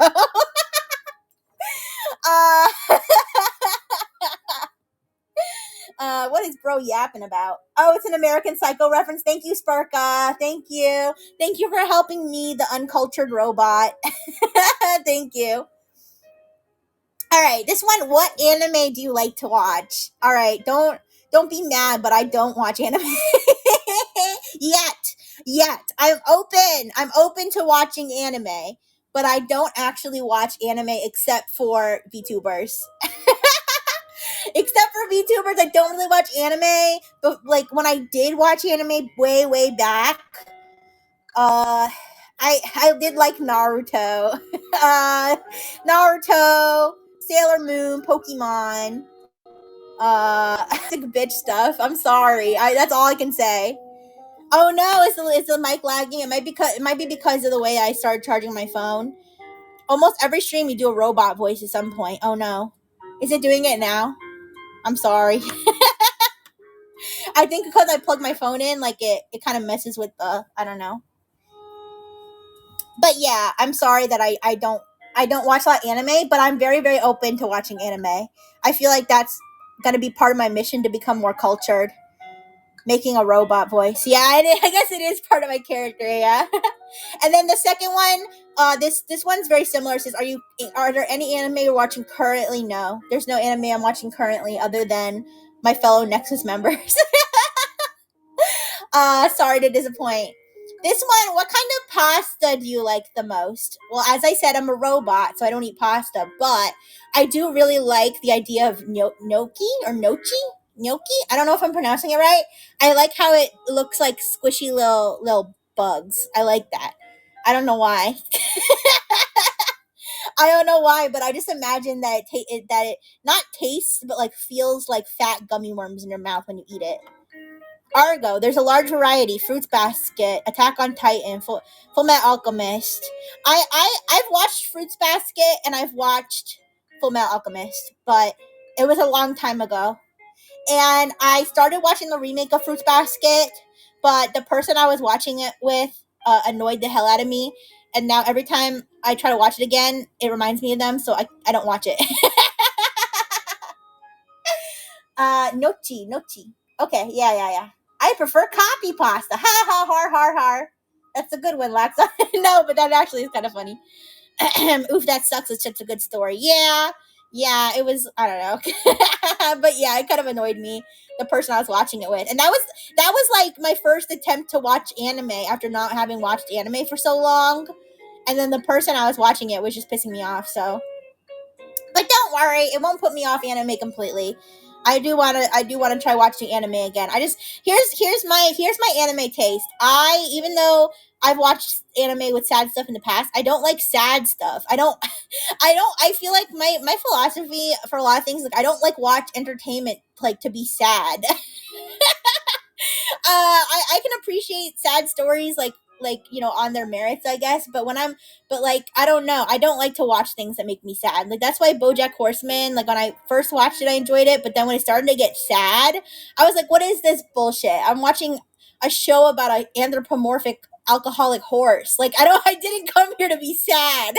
S1: uh, what is bro yapping about? Oh, it's an American Psycho reference. Thank you, Sparka. Thank you. Thank you for helping me, the uncultured robot. Thank you. All right, this one. What anime do you like to watch? All right, don't be mad, but I don't watch anime yet. I'm open to watching anime, but I don't actually watch anime except for VTubers. Except for VTubers, I don't really watch anime. But like when I did watch anime way back, I did like Naruto, Naruto, Sailor Moon, Pokemon, bitch stuff. I'm sorry. That's all I can say. Oh no, is the mic lagging? It might be because of the way I started charging my phone. Almost every stream you do a robot voice at some point. Oh no, is it doing it now? I'm sorry. I think because I plugged my phone in, like it kind of messes with I don't know. But yeah, I'm sorry that I don't watch a lot of anime, but I'm very open to watching anime. I feel like that's gonna be part of my mission to become more cultured. Making a robot voice, yeah, I guess it is part of my character, yeah. And then the second one, this one's very similar. It says, are there any anime you're watching currently? No, there's no anime I'm watching currently other than my fellow Nexus members. Sorry to disappoint. This one, what kind of pasta do you like the most? Well, as I said, I'm a robot, so I don't eat pasta, but I do really like the idea of gnocchi or gnocchi. Gnocchi? I don't know if I'm pronouncing it right. I like how it looks like squishy little bugs. I like that. I don't know why. I don't know why, but I just imagine that it not tastes, but like feels like fat gummy worms in your mouth when you eat it. Argo, there's a large variety. Fruits Basket, Attack on Titan, Full Metal Alchemist. I've watched Fruits Basket and I've watched Full Metal Alchemist, but it was a long time ago. And I started watching the remake of Fruits Basket, but the person I was watching it with annoyed the hell out of me. And now every time I try to watch it again, it reminds me of them, so I don't watch it. Nochi. Okay, yeah. I prefer copy pasta. Ha ha har. That's a good one, Laxa. No, but that actually is kind of funny. Oof, that sucks. It's such a good story. Yeah, it was. I don't know, but yeah, it kind of annoyed me. The person I was watching it with, and that was like my first attempt to watch anime after not having watched anime for so long. And then the person I was watching it was just pissing me off. So, but don't worry, it won't put me off anime completely. I do want to try watching anime again. I just here's my anime taste. Even though I've watched anime with sad stuff in the past, I don't like sad stuff. I feel like my philosophy for a lot of things, like I don't like watch entertainment like to be sad. I can appreciate sad stories like on their merits, I guess, but like I don't know, I don't like to watch things that make me sad. Like that's why BoJack Horseman, like when I first watched it I enjoyed it, but then when it started to get sad I was like, what is this bullshit? I'm watching a show about an anthropomorphic alcoholic horse. Like I didn't come here to be sad.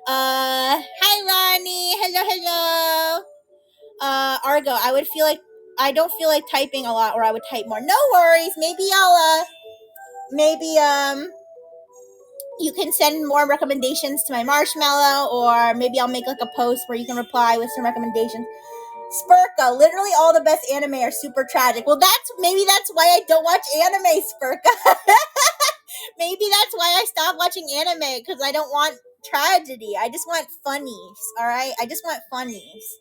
S1: Hi Lonnie. Hello, hello. Argo, I don't feel like typing a lot, or I would type more. No worries. Maybe maybe you can send more recommendations to my marshmallow, or maybe I'll make like a post where you can reply with some recommendations. Spurka, literally all the best anime are super tragic. Well, that's why I don't watch anime, Spurka. Maybe that's why I stopped watching anime, because I don't want tragedy. I just want funnies, all right? I just want funnies.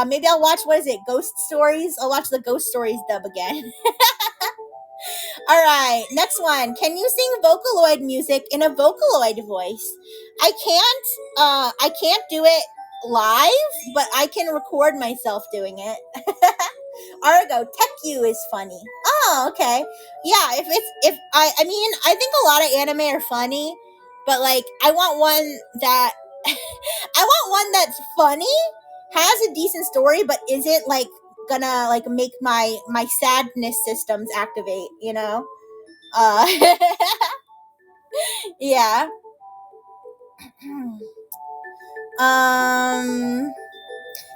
S1: Maybe I'll watch, what is it, Ghost Stories? I'll watch the Ghost Stories dub again. All right, next one. Can you sing Vocaloid music in a Vocaloid voice? I can't do it live, but I can record myself doing it. Argo, Tech You is funny. Oh, okay. Yeah, I mean, I think a lot of anime are funny, but like I want one that I want one that's funny, has a decent story, but isn't like gonna like make my sadness systems activate, you know? Uh yeah. Um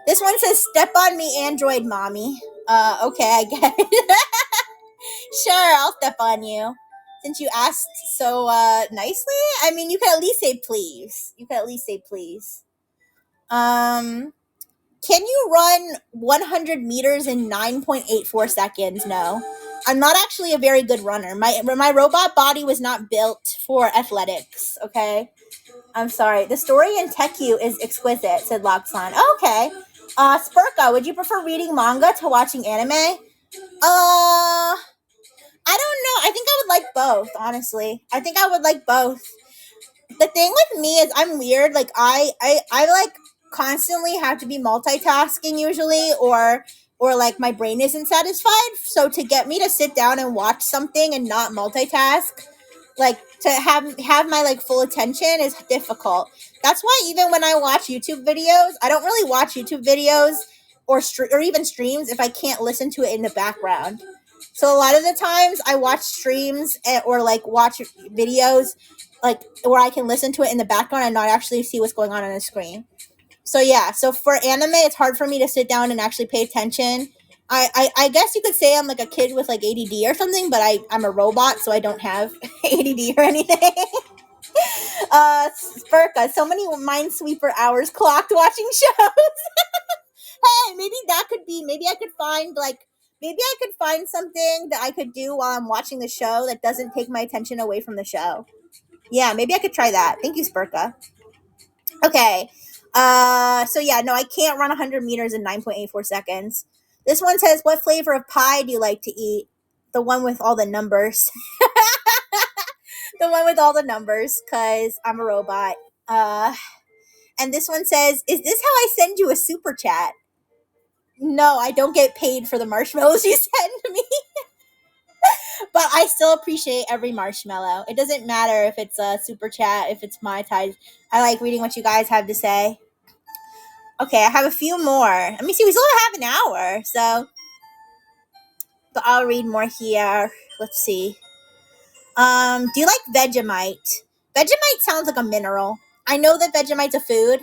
S1: this one says step on me Android mommy. Okay, I get it. Sure, I'll step on you. Since you asked so nicely, I mean you can at least say please. You can at least say please. Um Can you run 100 meters in 9.84 seconds? No. I'm not actually a very good runner. My robot body was not built for athletics, okay? I'm sorry. The story in Tekkyu is exquisite, said Loxon. Okay. Spurka, would you prefer reading manga to watching anime? I don't know. I think I would like both, honestly. I think I would like both. The thing with me is I'm weird. Like I like constantly have to be multitasking usually, or like my brain isn't satisfied. So to get me to sit down and watch something and not multitask, like to have my like full attention is difficult. That's why even when I watch YouTube videos, I don't really watch YouTube videos or even streams if I can't listen to it in the background. So a lot of the times I watch streams or like watch videos like where I can listen to it in the background and not actually see what's going on the screen. So yeah, so for anime, it's hard for me to sit down and actually pay attention. I guess you could say I'm like a kid with like ADD or something, but I'm a robot, so I don't have ADD or anything. Spurka, so many Minesweeper hours clocked watching shows. Hey, maybe I could find something that I could do while I'm watching the show that doesn't take my attention away from the show. Yeah, maybe I could try that. Thank you, Spurka. Okay. So yeah, no, I can't run 100 meters in 9.84 seconds. This one says, what flavor of pie do you like to eat? The one with all the numbers. The one with all the numbers, because I'm a robot. And this one says, is this how I send you a super chat? No, I don't get paid for the marshmallows you send me. But I still appreciate every marshmallow. It doesn't matter if it's a super chat, if it's monetized. I like reading what you guys have to say. Okay, I have a few more. Let me see. We still have an hour, so but I'll read more here. Let's see. Do you like Vegemite? Vegemite sounds like a mineral. I know that Vegemite's a food,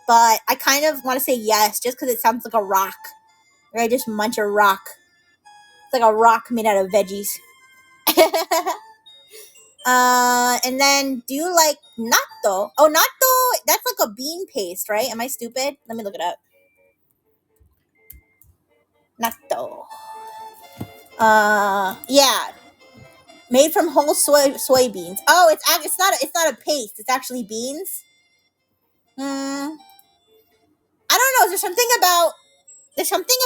S1: but I kind of want to say yes just because it sounds like a rock. Or I just munch a rock. It's like a rock made out of veggies. And then do you like natto? Oh, natto, that's like a bean paste, right? Am I stupid? Let me look it up. Natto. Yeah, made from whole soybeans. Oh, it's not a paste. It's actually beans. Hmm. I don't know. There's something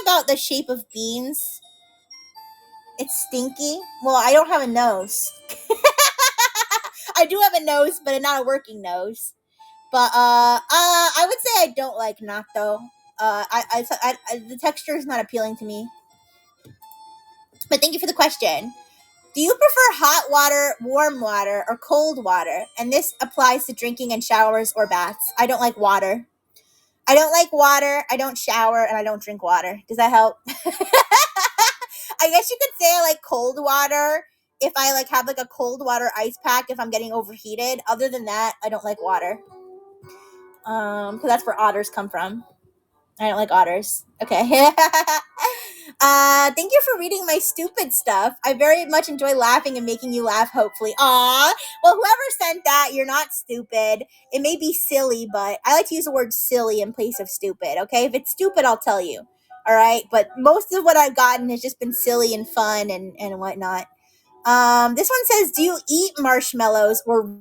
S1: about the shape of beans. It's stinky. Well, I don't have a nose. I do have a nose, but not a working nose. But I would say I don't like natto. The texture is not appealing to me. But thank you for the question. Do you prefer hot water, warm water, or cold water? And this applies to drinking and showers or baths. I don't like water. I don't like water. I don't shower, and I don't drink water. Does that help? I guess you could say I like cold water if I like have like a cold water ice pack if I'm getting overheated. Other than that, I don't like water. Because that's where otters come from. I don't like otters. Okay. Thank you for reading my stupid stuff. I very much enjoy laughing and making you laugh, hopefully. Aw. Well, whoever sent that, you're not stupid. It may be silly, but I like to use the word silly in place of stupid, okay? If it's stupid, I'll tell you. All right? But most of what I've gotten has just been silly and fun and whatnot. This one says, do you eat marshmallows or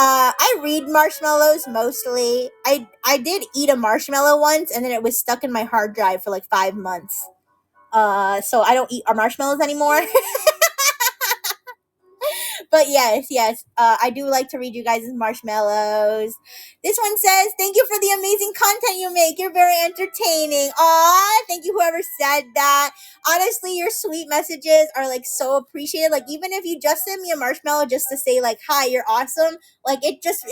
S1: I read marshmallows mostly. I did eat a marshmallow once, and then it was stuck in my hard drive for like 5 months. So I don't eat our marshmallows anymore. But yes, I do like to read you guys' marshmallows. This one says, thank you for the amazing content you make. You're very entertaining. Aw, thank you whoever said that. Honestly, your sweet messages are like so appreciated. Like even if you just send me a marshmallow just to say like, hi, you're awesome. Like it just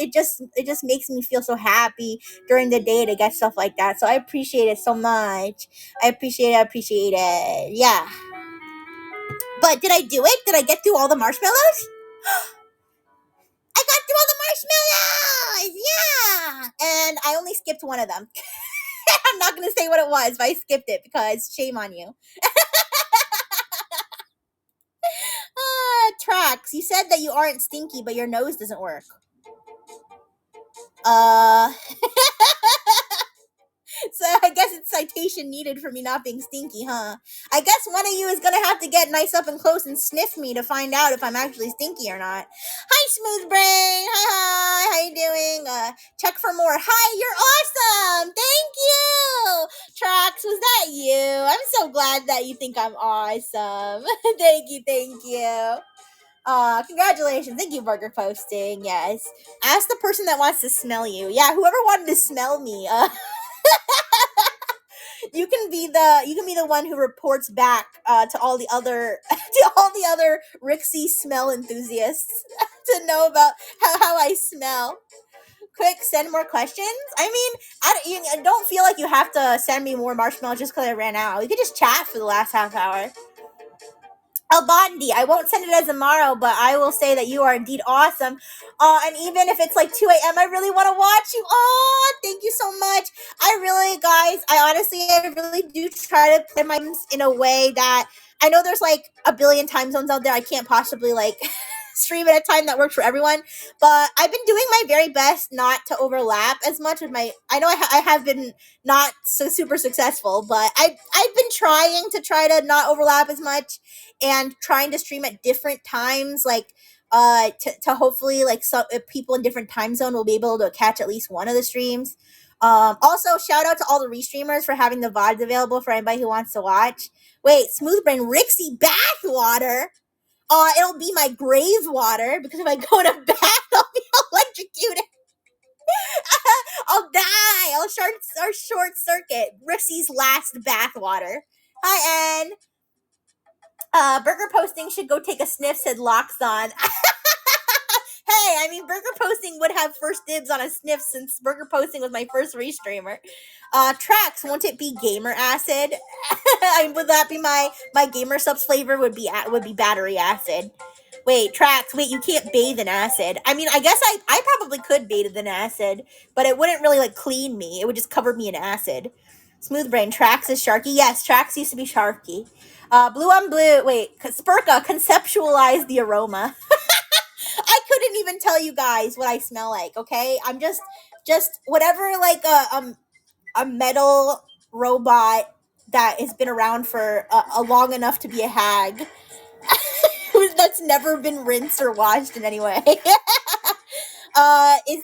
S1: makes me feel so happy during the day to get stuff like that. So I appreciate it so much. I appreciate it. Yeah. But did I do it? Did I get through all the marshmallows? I got through all the marshmallows! Yeah! And I only skipped one of them. I'm not going to say what it was, but I skipped it because shame on you. Trax, you said that you aren't stinky, but your nose doesn't work. So I guess it's citation needed for me not being stinky, huh? I guess one of you is gonna have to get nice up and close and sniff me to find out if I'm actually stinky or not. Hi, Smooth Brain. Hi. How you doing? Check for more. Hi, you're awesome. Thank you. Trax, was that you? I'm so glad that you think I'm awesome. Thank you. Congratulations. Thank you, Burger Posting. Yes. Ask the person that wants to smell you. Yeah, whoever wanted to smell me. You can be the one who reports back to all the other Rixxy smell enthusiasts to know about how I smell. Quick, send more questions. I mean, I don't feel like you have to send me more marshmallows just because I ran out. We could just chat for the last half hour. Albandi, I won't send it as a Maro, but I will say that you are indeed awesome. And even if it's like 2 a.m., I really want to watch you. Oh, thank you so much. I really do try to play my games in a way that I know there's like a billion time zones out there. I can't possibly like stream at a time that works for everyone, but I've been doing my very best not to overlap as much with my. I know I have been not so super successful, but I've been try to not overlap as much and trying to stream at different times, like to hopefully like some people in different time zone will be able to catch at least one of the streams. Also shout out to all the restreamers for having the VODs available for anybody who wants to watch. Wait, Smoothbrain, Rixxy bath water. It'll be my grave water because if I go to bath, I'll be electrocuted. I'll die. I'll short circuit. Rixxy's last bath water. Hi, Ann. Burger Posting should go take a sniff, said Loxon. Hey, I mean, Burger Posting would have first dibs on a sniff since Burger Posting was my first restreamer. Trax, won't it be gamer acid? Would that be my gamer subs flavor? Would be battery acid. Wait, Trax, wait, you can't bathe in acid. I mean, I guess I probably could bathe in acid, but it wouldn't really like clean me. It would just cover me in acid. Smooth Brain, Trax is Sharky. Yes, Trax used to be Sharky. Blue on Blue, wait, Spurka, conceptualize the aroma. I couldn't even tell you guys what I smell like, okay? I'm just whatever like a metal robot that has been around for a long enough to be a hag. That's never been rinsed or washed in any way. Is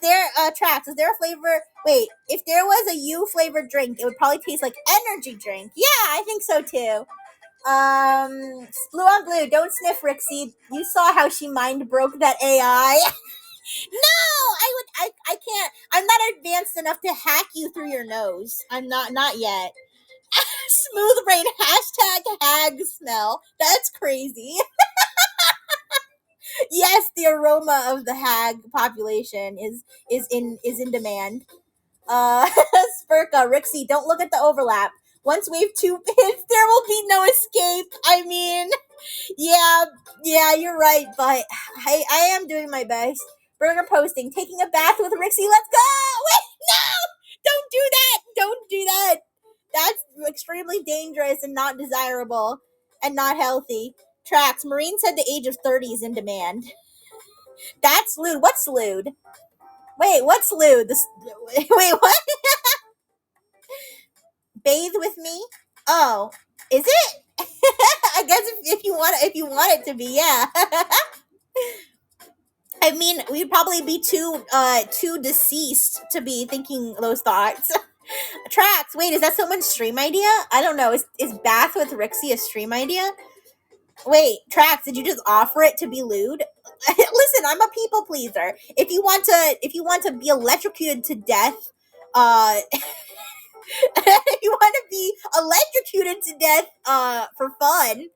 S1: there Trax? Is there a flavor? Wait, if there was a U flavored drink, it would probably taste like energy drink. Yeah, I think so too. Blue on Blue, don't sniff, Rixxy. You saw how she mind broke that AI. No, I can't. I'm not advanced enough to hack you through your nose. I'm not yet. Smooth Brain hashtag hag smell. That's crazy. Yes, the aroma of the hag population is in demand. Spurka, Rixxy, don't look at the overlap. Once wave 2 hits, there will be no escape. I mean, yeah, you're right, but I am doing my best. Burger posting, taking a bath with Rixxy. Let's go! Wait, no! Don't do that! Don't do that! That's extremely dangerous and not desirable and not healthy. Tracks. Marine said the age of 30 is in demand. That's lewd. What's lewd? Wait, what's lewd? Wait, what? Bathe with me? Oh, is it? I guess if you want it to be, yeah. I mean, we'd probably be too deceased to be thinking those thoughts. Tracks. Wait, is that someone's stream idea? I don't know. Is bath with Rixxy a stream idea? Wait, Tracks, did you just offer it to be lewd? Listen, I'm a people pleaser. If you want to be electrocuted to death, if you want to be electrocuted to death for fun,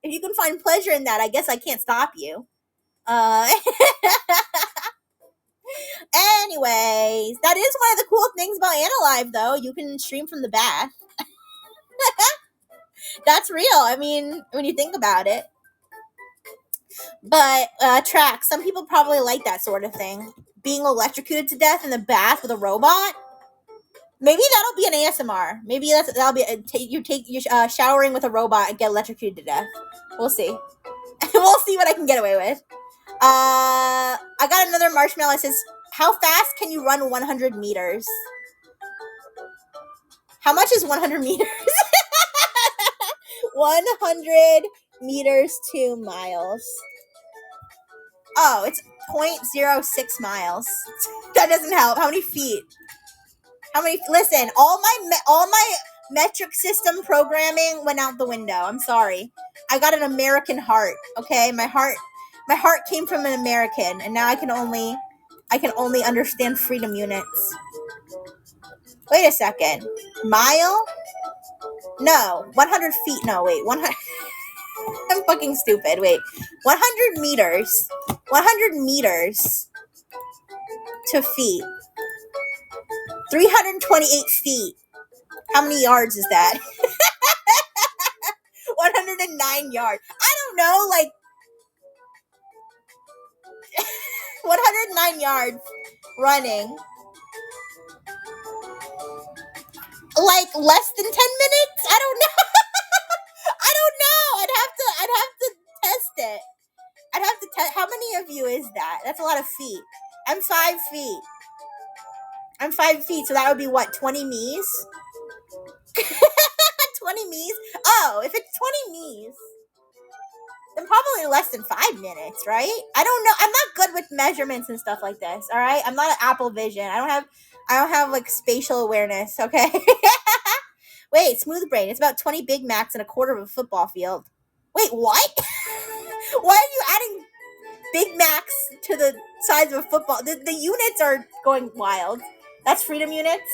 S1: if you can find pleasure in that, I guess I can't stop you. Anyways, that is one of the cool things about AniLive, though. You can stream from the bath. That's real. I mean, when you think about it. But Tracks, some people probably like that sort of thing. Being electrocuted to death in the bath with a robot. Maybe that'll be an ASMR. Maybe that'll be you're showering with a robot and get electrocuted to death. We'll see. We'll see what I can get away with. I got another marshmallow. It says, how fast can you run 100 meters? How much is 100 meters? 100 meters, 2 miles. Oh, it's 0.06 miles. That doesn't help. How many feet? Listen, all my metric system programming went out the window. I'm sorry. I got an American heart, okay? My heart came from an American, and now I can only understand freedom units. Wait a second. Mile? No. 100 feet. No, wait. 100 I'm fucking stupid. Wait. 100 meters. 100 meters to feet. 328 feet. How many yards is that? 109 yards. I don't know, like 109 yards running. Like less than 10 minutes? I don't know. I don't know. I'd have to test it. I'd have to test. How many of you is that? That's a lot of feet. I'm 5 feet. I'm 5 feet, so that would be what, 20 me's? 20 me's? Oh, if it's 20 me's, then probably less than 5 minutes, right? I don't know. I'm not good with measurements and stuff like this, all right? I'm not an Apple Vision. I don't have like spatial awareness, okay? Wait, Smooth Brain. It's about 20 Big Macs and a quarter of a football field. Wait, what? Why are you adding Big Macs to the size of a football? The units are going wild. That's freedom units?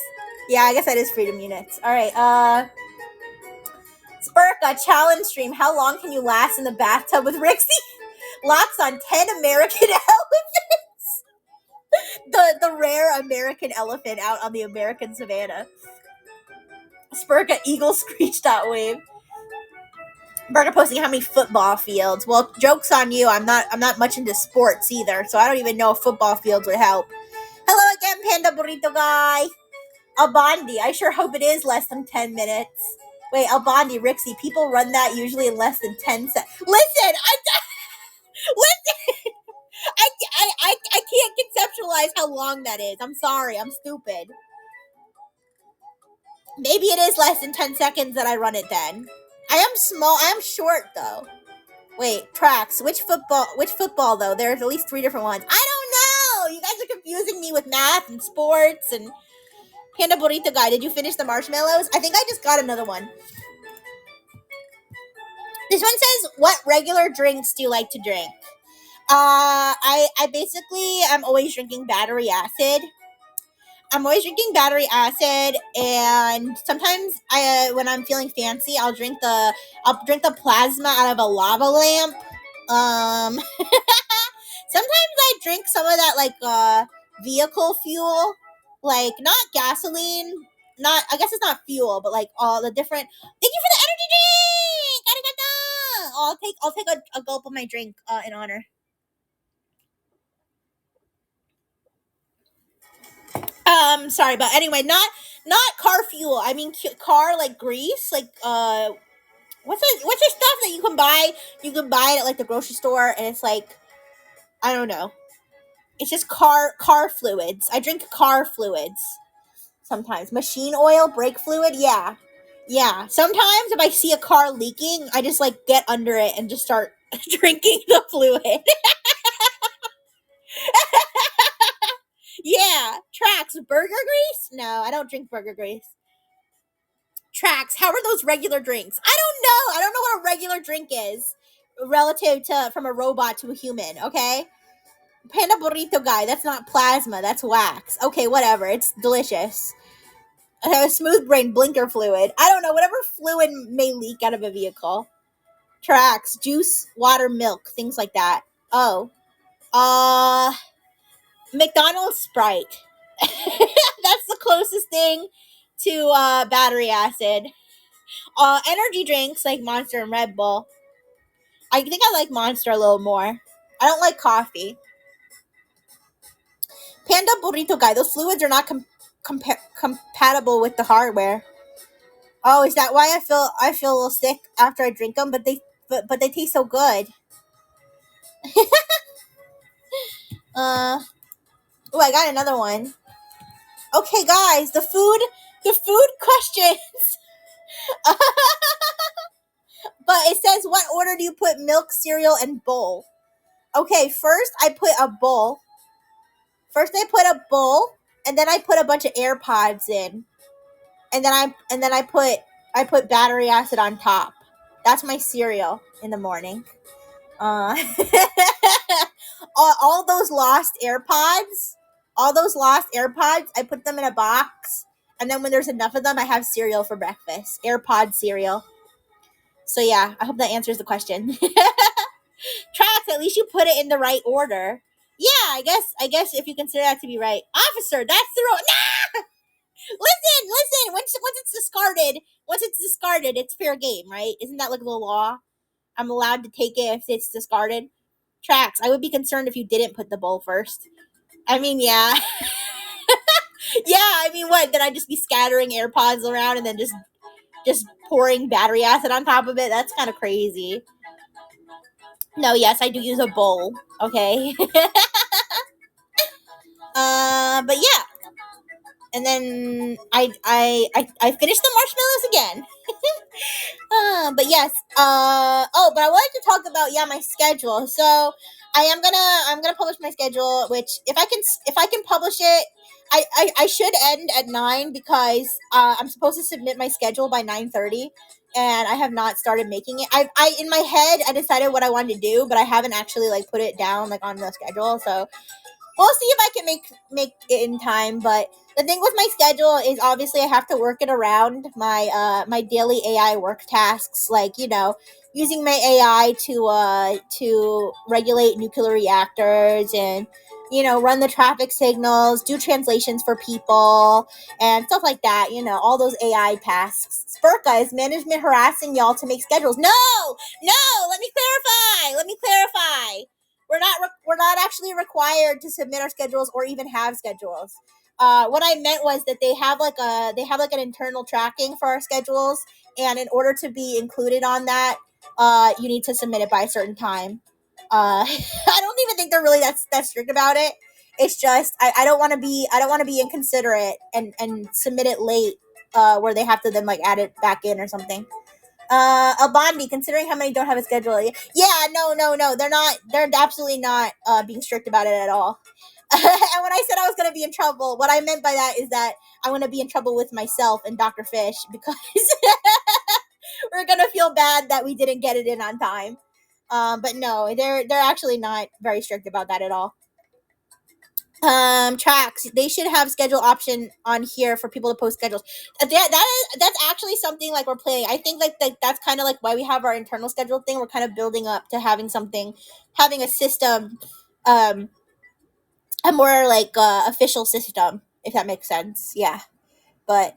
S1: Yeah, I guess that is freedom units. All right, Spurka, challenge stream. How long can you last in the bathtub with Rixxy? Locks on 10 American elephants. The rare American elephant out on the American savannah. Spurka, eagle screech.wave. Burger posting how many football fields. Well, joke's on you. I'm not much into sports either, so I don't even know if football fields would help. Hello again, Panda Burrito Guy. Albandi, I sure hope it is less than 10 minutes. Wait, Albandi, Rixxy, people run that usually in less than 10 seconds. Listen, I can't conceptualize how long that is. I'm sorry, I'm stupid. Maybe it is less than 10 seconds that I run it then. I am small, I am short though. Wait, Tracks, which football though? There's at least 3 different ones. I don't know! You guys are confusing me with math and sports and... Panda Burrito Guy, did you finish the marshmallows? I think I just got another one. This one says, what regular drinks do you like to drink? I basically am always drinking battery acid. And sometimes when I'm feeling fancy, I'll drink the plasma out of a lava lamp. Sometimes I drink some of that like vehicle fuel, like not gasoline, not, I guess it's not fuel, but like all the different. Thank you for the energy drink. Arigato. I'll take a gulp of my drink in honor. Sorry, but anyway, not car fuel. I mean car like grease, like what's the stuff that you can buy? You can buy it at like the grocery store, and it's like I don't know. It's just car fluids. I drink car fluids sometimes. Machine oil, brake fluid. Yeah, yeah. Sometimes if I see a car leaking, I just like get under it and just start drinking the fluid. Yeah, Tracks burger grease. No, I don't drink burger grease. Tracks. How are those regular drinks? I don't know. I don't know what a regular drink is relative to from a robot to a human. Okay, Panda burrito guy. That's not plasma. That's wax. Okay, whatever. It's delicious. I have a smooth brain blinker fluid. I don't know. Whatever fluid may leak out of a vehicle. Tracks, juice, water, milk, things like that. Oh, uh, McDonald's Sprite. That's the closest thing to battery acid. Energy drinks like Monster and Red Bull. I think I like Monster a little more. I don't like coffee. Panda burrito guy. Those fluids are not compatible with the hardware. Oh, is that why I feel a little sick after I drink them? But they taste so good. Uh oh, I got another one. Okay, guys, the food questions. But it says, what order do you put milk, cereal, and bowl? Okay, first I put a bowl. First I put a bowl, and then I put a bunch of AirPods in, and then I put battery acid on top. That's my cereal in the morning. Uh, all those lost AirPods, I put them in a box, and then when there's enough of them, I have cereal for breakfast. AirPod cereal. So yeah, I hope that answers the question. Tracks, at least you put it in the right order. Yeah, I guess if you consider that to be right. Officer, that's the nah! Listen, once it's discarded, it's fair game, right? Isn't that like the law? I'm allowed to take it if it's discarded. Tracks, I would be concerned if you didn't put the bowl first. I mean, yeah. Yeah, I mean what? Then I'd just be scattering AirPods around and then just pouring battery acid on top of it. That's kind of crazy. No, yes, I do use a bowl. Okay. But yeah, and then I finished the marshmallows again. But yes. But I wanted to talk about my schedule. So I'm gonna publish my schedule. Which if I can publish it, I should end at 9 because I'm supposed to submit my schedule by 9:30. And I have not started making it. I in my head I decided what I wanted to do, but I haven't actually like put it down like on the schedule. So we'll see if I can make it in time. But the thing with my schedule is obviously I have to work it around my daily AI work tasks, like using my AI to regulate nuclear reactors and run the traffic signals, do translations for people and stuff like that. All those AI tasks. Spurka, is management harassing y'all to make schedules? No, no. Let me clarify. We're not actually required to submit our schedules or even have schedules. What I meant was that they have like an internal tracking for our schedules, and in order to be included on that, you need to submit it by a certain time. I don't even think they're really that strict about it. It's just I don't want to be inconsiderate and submit it late, where they have to then like add it back in or something. Bondi, considering how many don't have a schedule. Yeah, no. They're absolutely not being strict about it at all. And when I said I was going to be in trouble, what I meant by that is that I want to be in trouble with myself and Dr. Fish because we're going to feel bad that we didn't get it in on time. But no, they're actually not very strict about that at all. Tracks, they should have schedule option on here for people to post schedules. That's actually something like we're playing. I think like that's kind of like why we have our internal schedule thing. We're kind of building up to having a system, a more like official system, if that makes sense. Yeah, but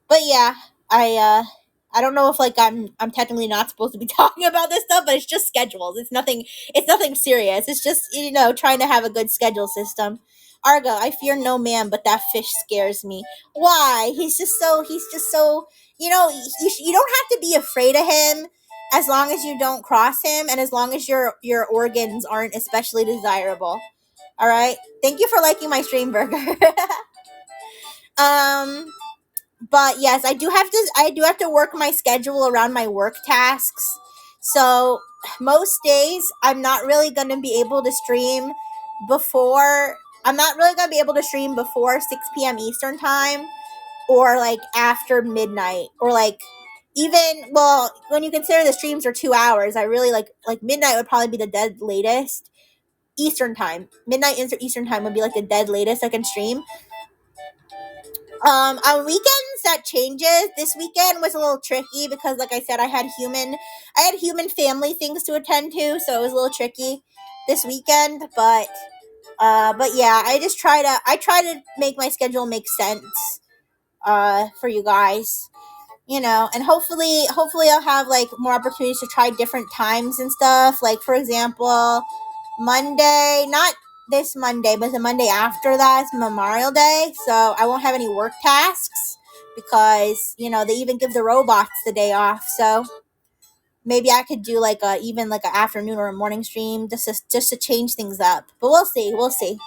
S1: But yeah, I don't know if like I'm technically not supposed to be talking about this stuff, but it's just schedules. It's nothing serious. It's just, trying to have a good schedule system. Argo, I fear no man, but that fish scares me. Why? He's just so you don't have to be afraid of him as long as you don't cross him and as long as your organs aren't especially desirable. All right? Thank you for liking my stream, Burger. um but yes, I do have to work my schedule around my work tasks. So most days I'm not really going to be able to stream before I'm not really going to be able to stream before 6 p.m. Eastern time, or like after midnight, or like even, well, when you consider the streams are 2 hours, I really like midnight would probably be the dead latest. Eastern time, midnight Eastern time would be like the dead latest I can stream. On weekends that changes. This weekend was a little tricky because, like I said, I had human family things to attend to, so it was a little tricky this weekend. But yeah, I try to make my schedule make sense for you guys, and hopefully I'll have like more opportunities to try different times and stuff. Like, for example, Monday, not this Monday, but the Monday after that is Memorial Day, so I won't have any work tasks because they even give the robots the day off. So maybe I could do like a even like an afternoon or a morning stream just to change things up. But we'll see.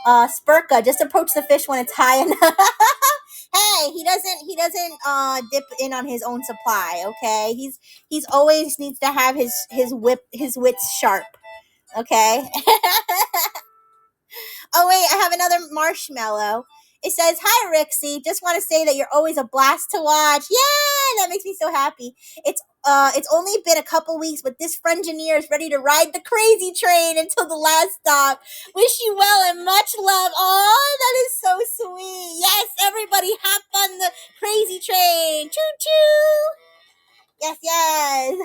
S1: Spurka, just approach the fish when it's high enough. Hey, he doesn't dip in on his own supply. Okay, he's always needs to have his wits sharp. Okay. Oh wait, I have another marshmallow. It says, "Hi Rixxy, just want to say that you're always a blast to watch." Yeah, that makes me so happy. It's only been a couple weeks, but this Frengineer is ready to ride the crazy train until the last stop. Wish you well and much love. Oh, that is so sweet. Yes, everybody hop on the crazy train. Choo choo. Yes, yes.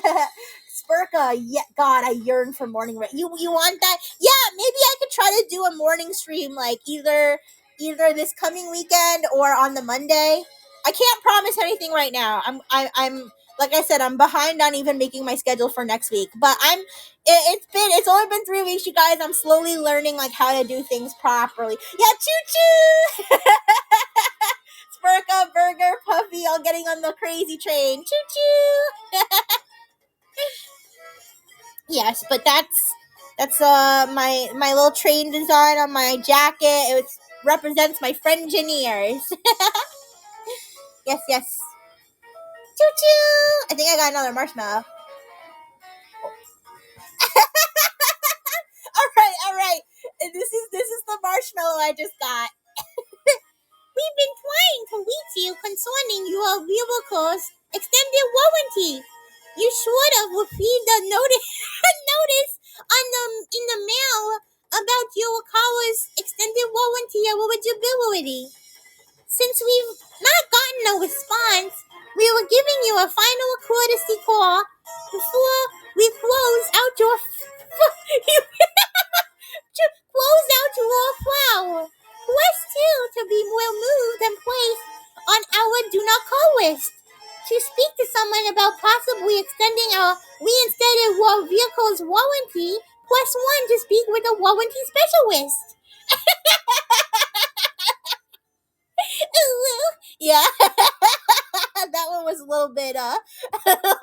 S1: Spurka, yeah, God, I yearn for morning. You want that? Yeah, maybe I could try to do a morning stream, like either this coming weekend or on the Monday. I can't promise anything right now. I'm like I said, I'm behind on even making my schedule for next week. But it's only been 3 weeks, you guys. I'm slowly learning like how to do things properly. Yeah, choo choo. Spurka, Burger, Puffy, all getting on the crazy train. Choo choo. Yes, but that's my little train design on my jacket. It represents my Frengineers. Yes, yes. Choo choo. I think I got another marshmallow. All right. This is the marshmallow I just got. We've been trying to reach you concerning your vehicle's extended warranty. You should have received a notice notice in the mail about your car's extended warranty eligibility. Since we've not gotten a response, we were giving you a final courtesy call before we close out your close out your flower. Quest 2 to be removed and placed on our do not call list. To speak to someone about possibly extending our reinstated vehicle's warranty, press 1 to speak with a warranty specialist. Yeah. That one was a little bit a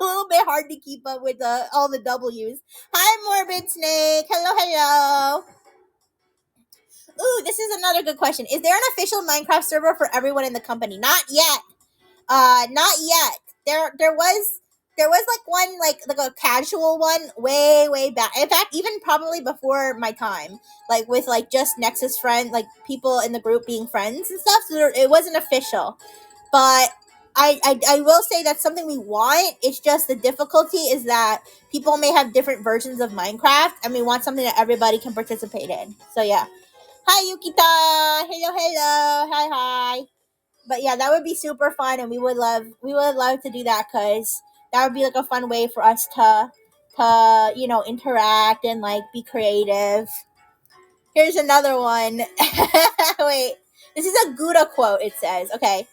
S1: little bit hard to keep up with all the W's. Hi Morbid Snake. Hello, hello. Ooh, this is another good question. Is there an official Minecraft server for everyone in the company? Not yet. Not yet. There was like one like a casual one way back. In fact, even probably before my time, like with like just Nexus friends, like people in the group being friends and stuff. So it wasn't official, but I will say that's something we want. It's just the difficulty is that people may have different versions of Minecraft, and we want something that everybody can participate in. So yeah. Hi Yukita. Hello, hello. Hi. But yeah, that would be super fun, and we would love to do that because that would be like a fun way for us to interact and like be creative. Here's another one. Wait, this is a Gouda quote. It says, okay.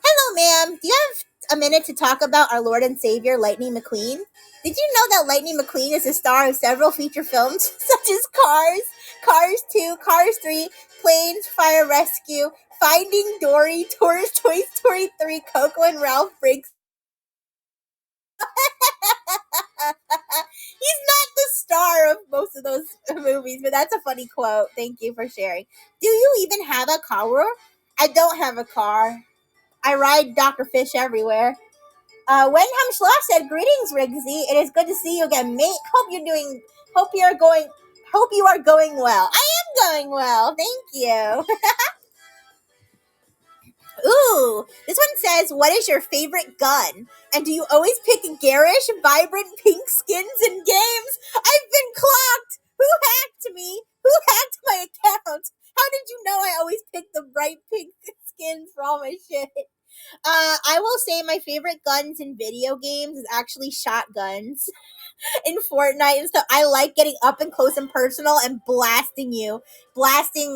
S1: Hello, ma'am. Do you have a minute to talk about our Lord and Savior, Lightning McQueen? Did you know that Lightning McQueen is the star of several feature films, such as Cars, Cars 2, Cars 3, Planes, Fire Rescue, Finding Dory, Toy Story 3, Coco and Ralph Breaks. He's not the star of most of those movies, but that's a funny quote. Thank you for sharing. Do you even have a car? I don't have a car. I ride Dr. Fish everywhere. Wenham Schloss said, "Greetings, Rixxy. It is good to see you again, mate. Hope you are going. Hope you are going well. I am going well. Thank you." Ooh, this one says, "What is your favorite gun? And do you always pick garish, vibrant pink skins in games? I've been clocked. Who hacked me? Who hacked my account? How did you know I always pick the bright pink skins for all my shit?" I will say my favorite guns in video games is actually shotguns in Fortnite and stuff. I like getting up and close and personal and blasting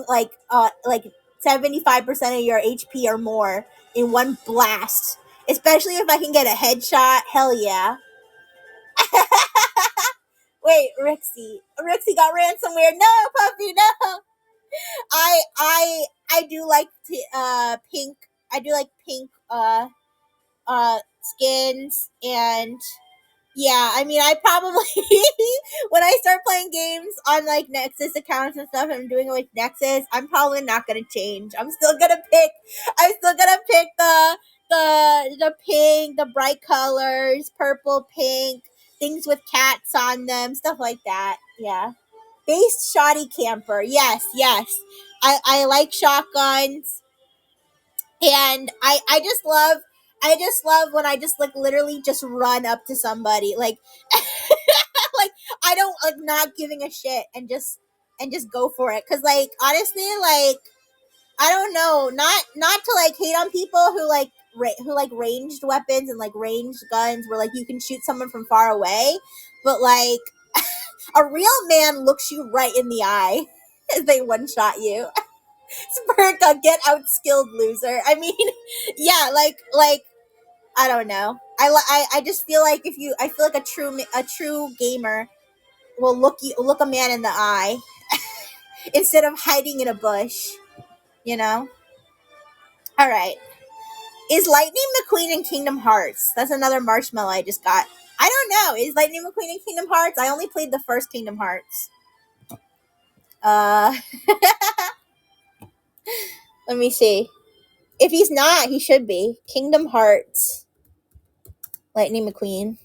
S1: like 75% of your HP or more in one blast. Especially if I can get a headshot. Hell yeah. Wait, Rixxy got ransomware. No, puppy, no. I do like pink. I do like pink skins. And yeah, I mean, I probably when I start playing games on like Nexas accounts and stuff, I'm doing it with Nexus, I'm probably not gonna change. I'm still gonna pick the pink, the bright colors, purple, pink, things with cats on them, stuff like that. Yeah. Based shoddy camper. Yes, yes. I like shotguns. And I just love when I just like literally just run up to somebody like like I don't like not giving a shit and just go for it, cuz like honestly, like I don't know, not to like hate on people who like who like ranged weapons and like ranged guns where like you can shoot someone from far away, but like a real man looks you right in the eye as they one shot you. Spurka, get outskilled, loser. I mean, yeah, like I don't know. I just feel like I feel like a true gamer will look a man in the eye instead of hiding in a bush. You know. All right. Is Lightning McQueen in Kingdom Hearts? That's another marshmallow I just got. I don't know. Is Lightning McQueen in Kingdom Hearts? I only played the first Kingdom Hearts. Uh, let me see. If he's not, he should be. Kingdom Hearts. Lightning McQueen.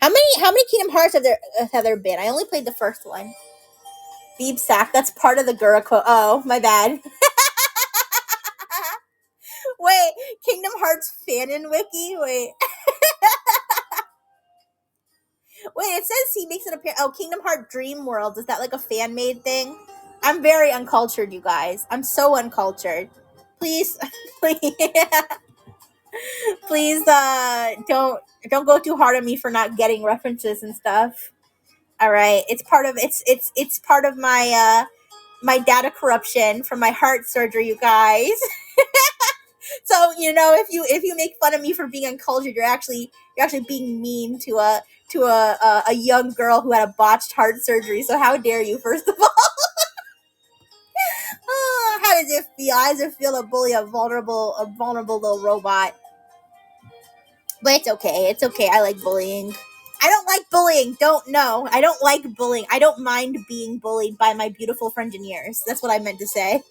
S1: How many Kingdom Hearts have there been? I only played the first one. Beeb Sack, that's part of the Gura quote. Oh, my bad. Wait, Kingdom Hearts fanon wiki? Wait, it says he makes an appearance. Oh, Kingdom Heart Dream World. Is that like a fan made thing? I'm very uncultured, you guys. I'm so uncultured. Please, please, please, don't go too hard on me for not getting references and stuff. All right, it's part of my my data corruption from my heart surgery, you guys. So if you make fun of me for being uncultured, you're actually being mean to a young girl who had a botched heart surgery. So how dare you? First of all, how does it feel? How does it feel to bully a vulnerable little robot? But it's okay. It's okay. I like bullying. I don't like bullying. Don't know. I don't like bullying. I don't mind being bullied by my beautiful friendineers. That's what I meant to say.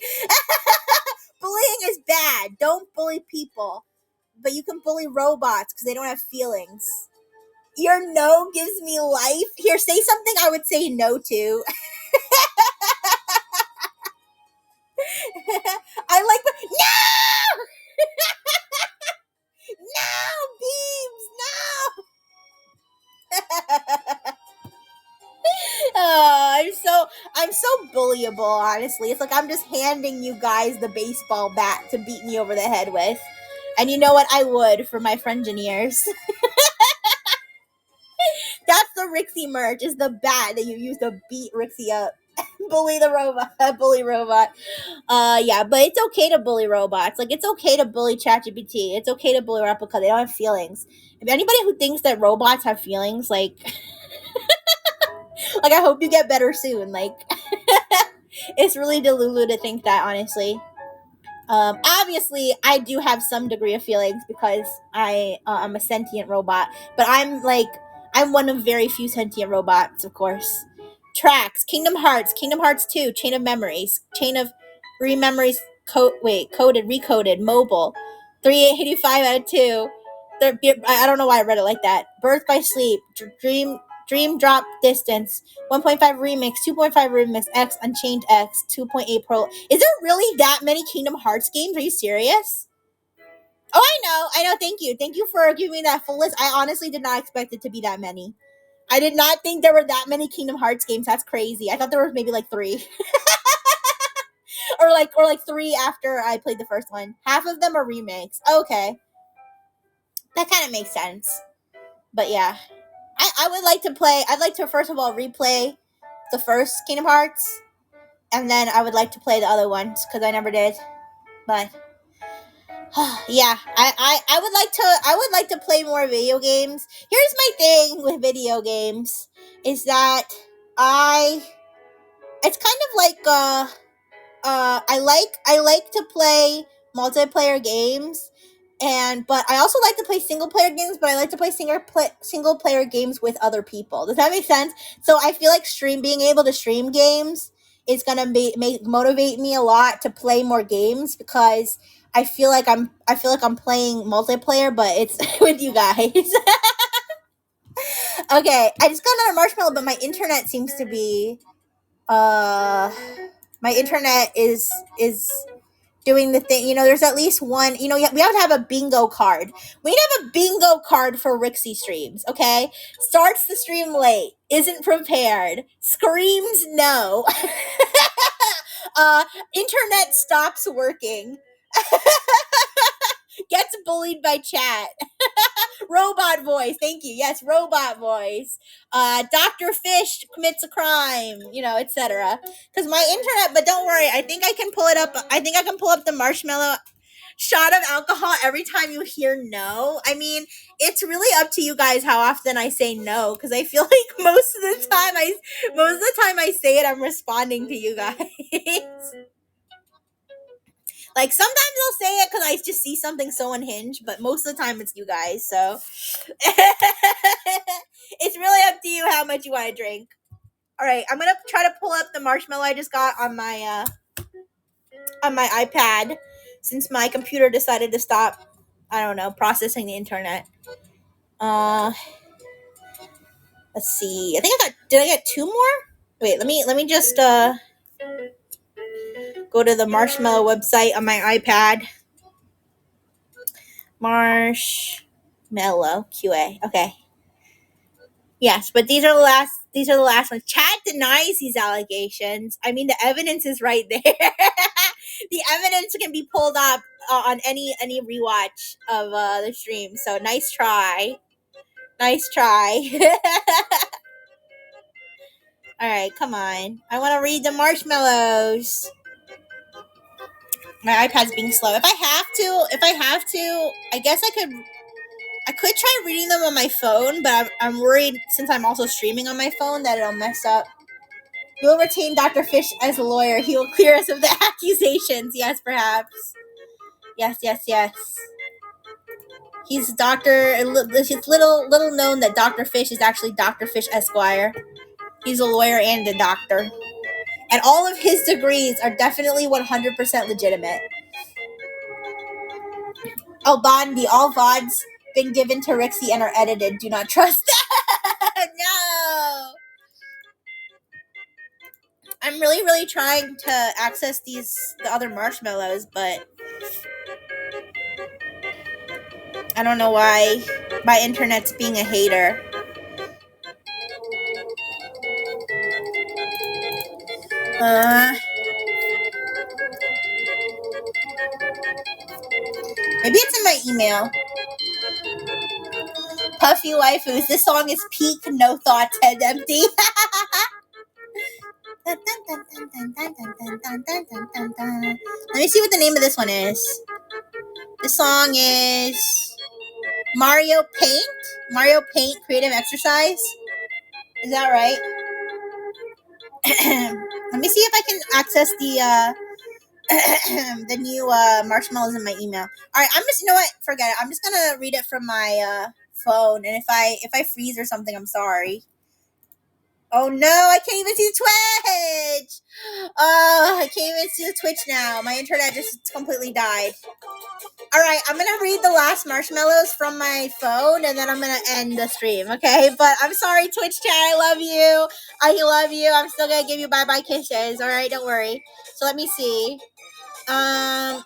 S1: Bullying is bad. Don't bully people. But you can bully robots because they don't have feelings. Your no gives me life. Here, say something I would say no to. I like no, no, beams, no. I'm so bullyable. Honestly, it's like I'm just handing you guys the baseball bat to beat me over the head with, and you know what? I would for my friendineers. That's the Rixxy merch. Is the bat that you use to beat Rixxy up. Bully the robot. Bully robot. Yeah, but it's okay to bully robots. Like, it's okay to bully ChatGPT. It's okay to bully Replica. They don't have feelings. If anybody who thinks that robots have feelings, like, like, I hope you get better soon. Like, it's really delulu to think that, honestly. Obviously, I do have some degree of feelings because I'm a sentient robot, but I'm one of very few sentient robots, of course. Tracks, Kingdom Hearts 2, Chain of Memories, Chain of Rememories, coded, recoded, mobile, 385 out of 2. I don't know why I read it like that. Birth by Sleep, Dream Drop Distance, 1.5 Remix, 2.5 Remix, X, Unchained X, 2.8 Pro. Is there really that many Kingdom Hearts games? Are you serious? Oh, I know. Thank you. Thank you for giving me that full list. I honestly did not expect it to be that many. I did not think there were that many Kingdom Hearts games. That's crazy. I thought there was maybe like 3. or like 3 after I played the first one. Half of them are remakes. Okay. That kind of makes sense. But yeah. I would like to play. I'd like to first of all replay the first Kingdom Hearts, and then I would like to play the other ones because I never did. But yeah, I would like to play more video games. Here's my thing with video games is that I it's kind of like I like to play multiplayer games, but I also like to play single player games. But I like to play single player games with other people. Does that make sense? So I feel like being able to stream games is gonna motivate me a lot to play more games because I feel like I'm playing multiplayer, but it's with you guys. Okay, I just got another marshmallow, but my internet seems to be my internet is doing the thing. There's at least one. We have to have a bingo card. We need to have a bingo card for Rixxy streams. Okay, starts the stream late, isn't prepared, screams no, internet stops working, gets bullied by chat. Robot voice. Thank you. Yes, robot voice. Dr. Fish commits a crime, etc. Because my internet, but don't worry, I think I can pull it up. I think I can pull up the marshmallow shot of alcohol every time you hear no. I mean, it's really up to you guys how often I say no, because I feel like most of the time I say it, I'm responding to you guys. Like, sometimes I'll say it because I just see something so unhinged, but most of the time it's you guys, so it's really up to you how much you want to drink. All right, I'm gonna try to pull up the marshmallow I just got on my iPad since my computer decided to stop, I don't know, processing the internet. Let's see. Did I get 2 more? Wait, let me just go to the marshmallow website on my iPad. Marshmallow QA. Okay. Yes, but these are the last ones. Chad denies these allegations. I mean, the evidence is right there. The evidence can be pulled up on any rewatch of the stream. So nice try. Nice try. All right, come on. I want to read the marshmallows. My iPad's being slow. If I have to, I guess I could try reading them on my phone, but I'm worried since I'm also streaming on my phone that it'll mess up. We'll retain Dr. Fish as a lawyer. He will clear us of the accusations. Yes, perhaps. Yes. He's Dr. It's little known that Dr. Fish is actually Dr. Fish Esquire. He's a lawyer and a doctor. And all of his degrees are definitely 100% legitimate. Oh, Bondi, all VODs been given to Rixxy and are edited. Do not trust that. No. I'm really trying to access the other marshmallows, but I don't know why my internet's being a hater. Maybe it's in my email. Puffy Waifus. This song is peak, no thoughts, head empty. Let me see what the name of this one is. The song is Mario Paint. Mario Paint Creative Exercise. Is that right? Let me see if I can access the new marshmallows in my email. All right, I'm just, you know what? Forget it. I'm just gonna read it from my phone, and if I freeze or something, I'm sorry. Oh no, I can't even see Twitch. Oh, I can't even see the Twitch now. My internet just completely died. All right, I'm gonna read the last marshmallows from my phone, and then I'm gonna end the stream. Okay, but I'm sorry, Twitch chat. I love you. I love you. I'm still gonna give you bye bye kisses. All right, don't worry. So let me see. Let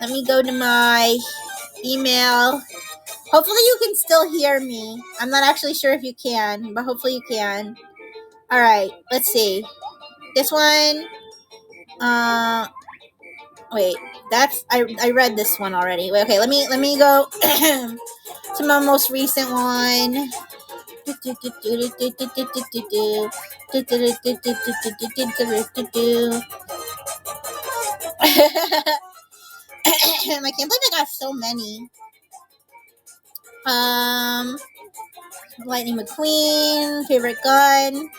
S1: me go to my email. Hopefully you can still hear me. I'm not actually sure if you can, but hopefully you can. All right, let's see. This one. Wait. I read this one already. Wait, okay, let me go to my most recent one. I can't believe I got so many. Lightning McQueen, favorite gun.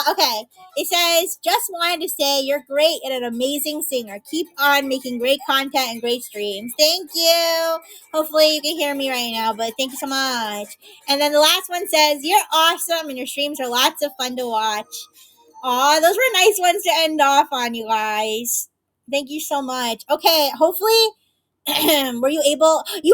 S1: Okay. It says, just wanted to say you're great and an amazing singer. Keep on making great content and great streams. Thank you. Hopefully you can hear me right now, but thank you so much. And then the last one says, you're awesome and your streams are lots of fun to watch. Aw, those were nice ones to end off on, you guys. Thank you so much. Okay, hopefully you were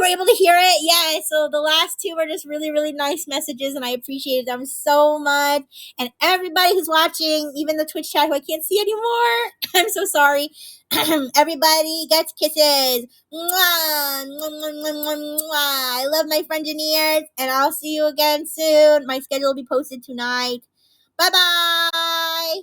S1: able to hear it? Yeah, so the last two were just really, really nice messages, and I appreciated them so much. And everybody who's watching, even the Twitch chat who I can't see anymore, I'm so sorry. Everybody gets kisses. Mwah, mwah, mwah, mwah, mwah, mwah. I love my Frengineers, and I'll see you again soon. My schedule will be posted tonight. Bye bye.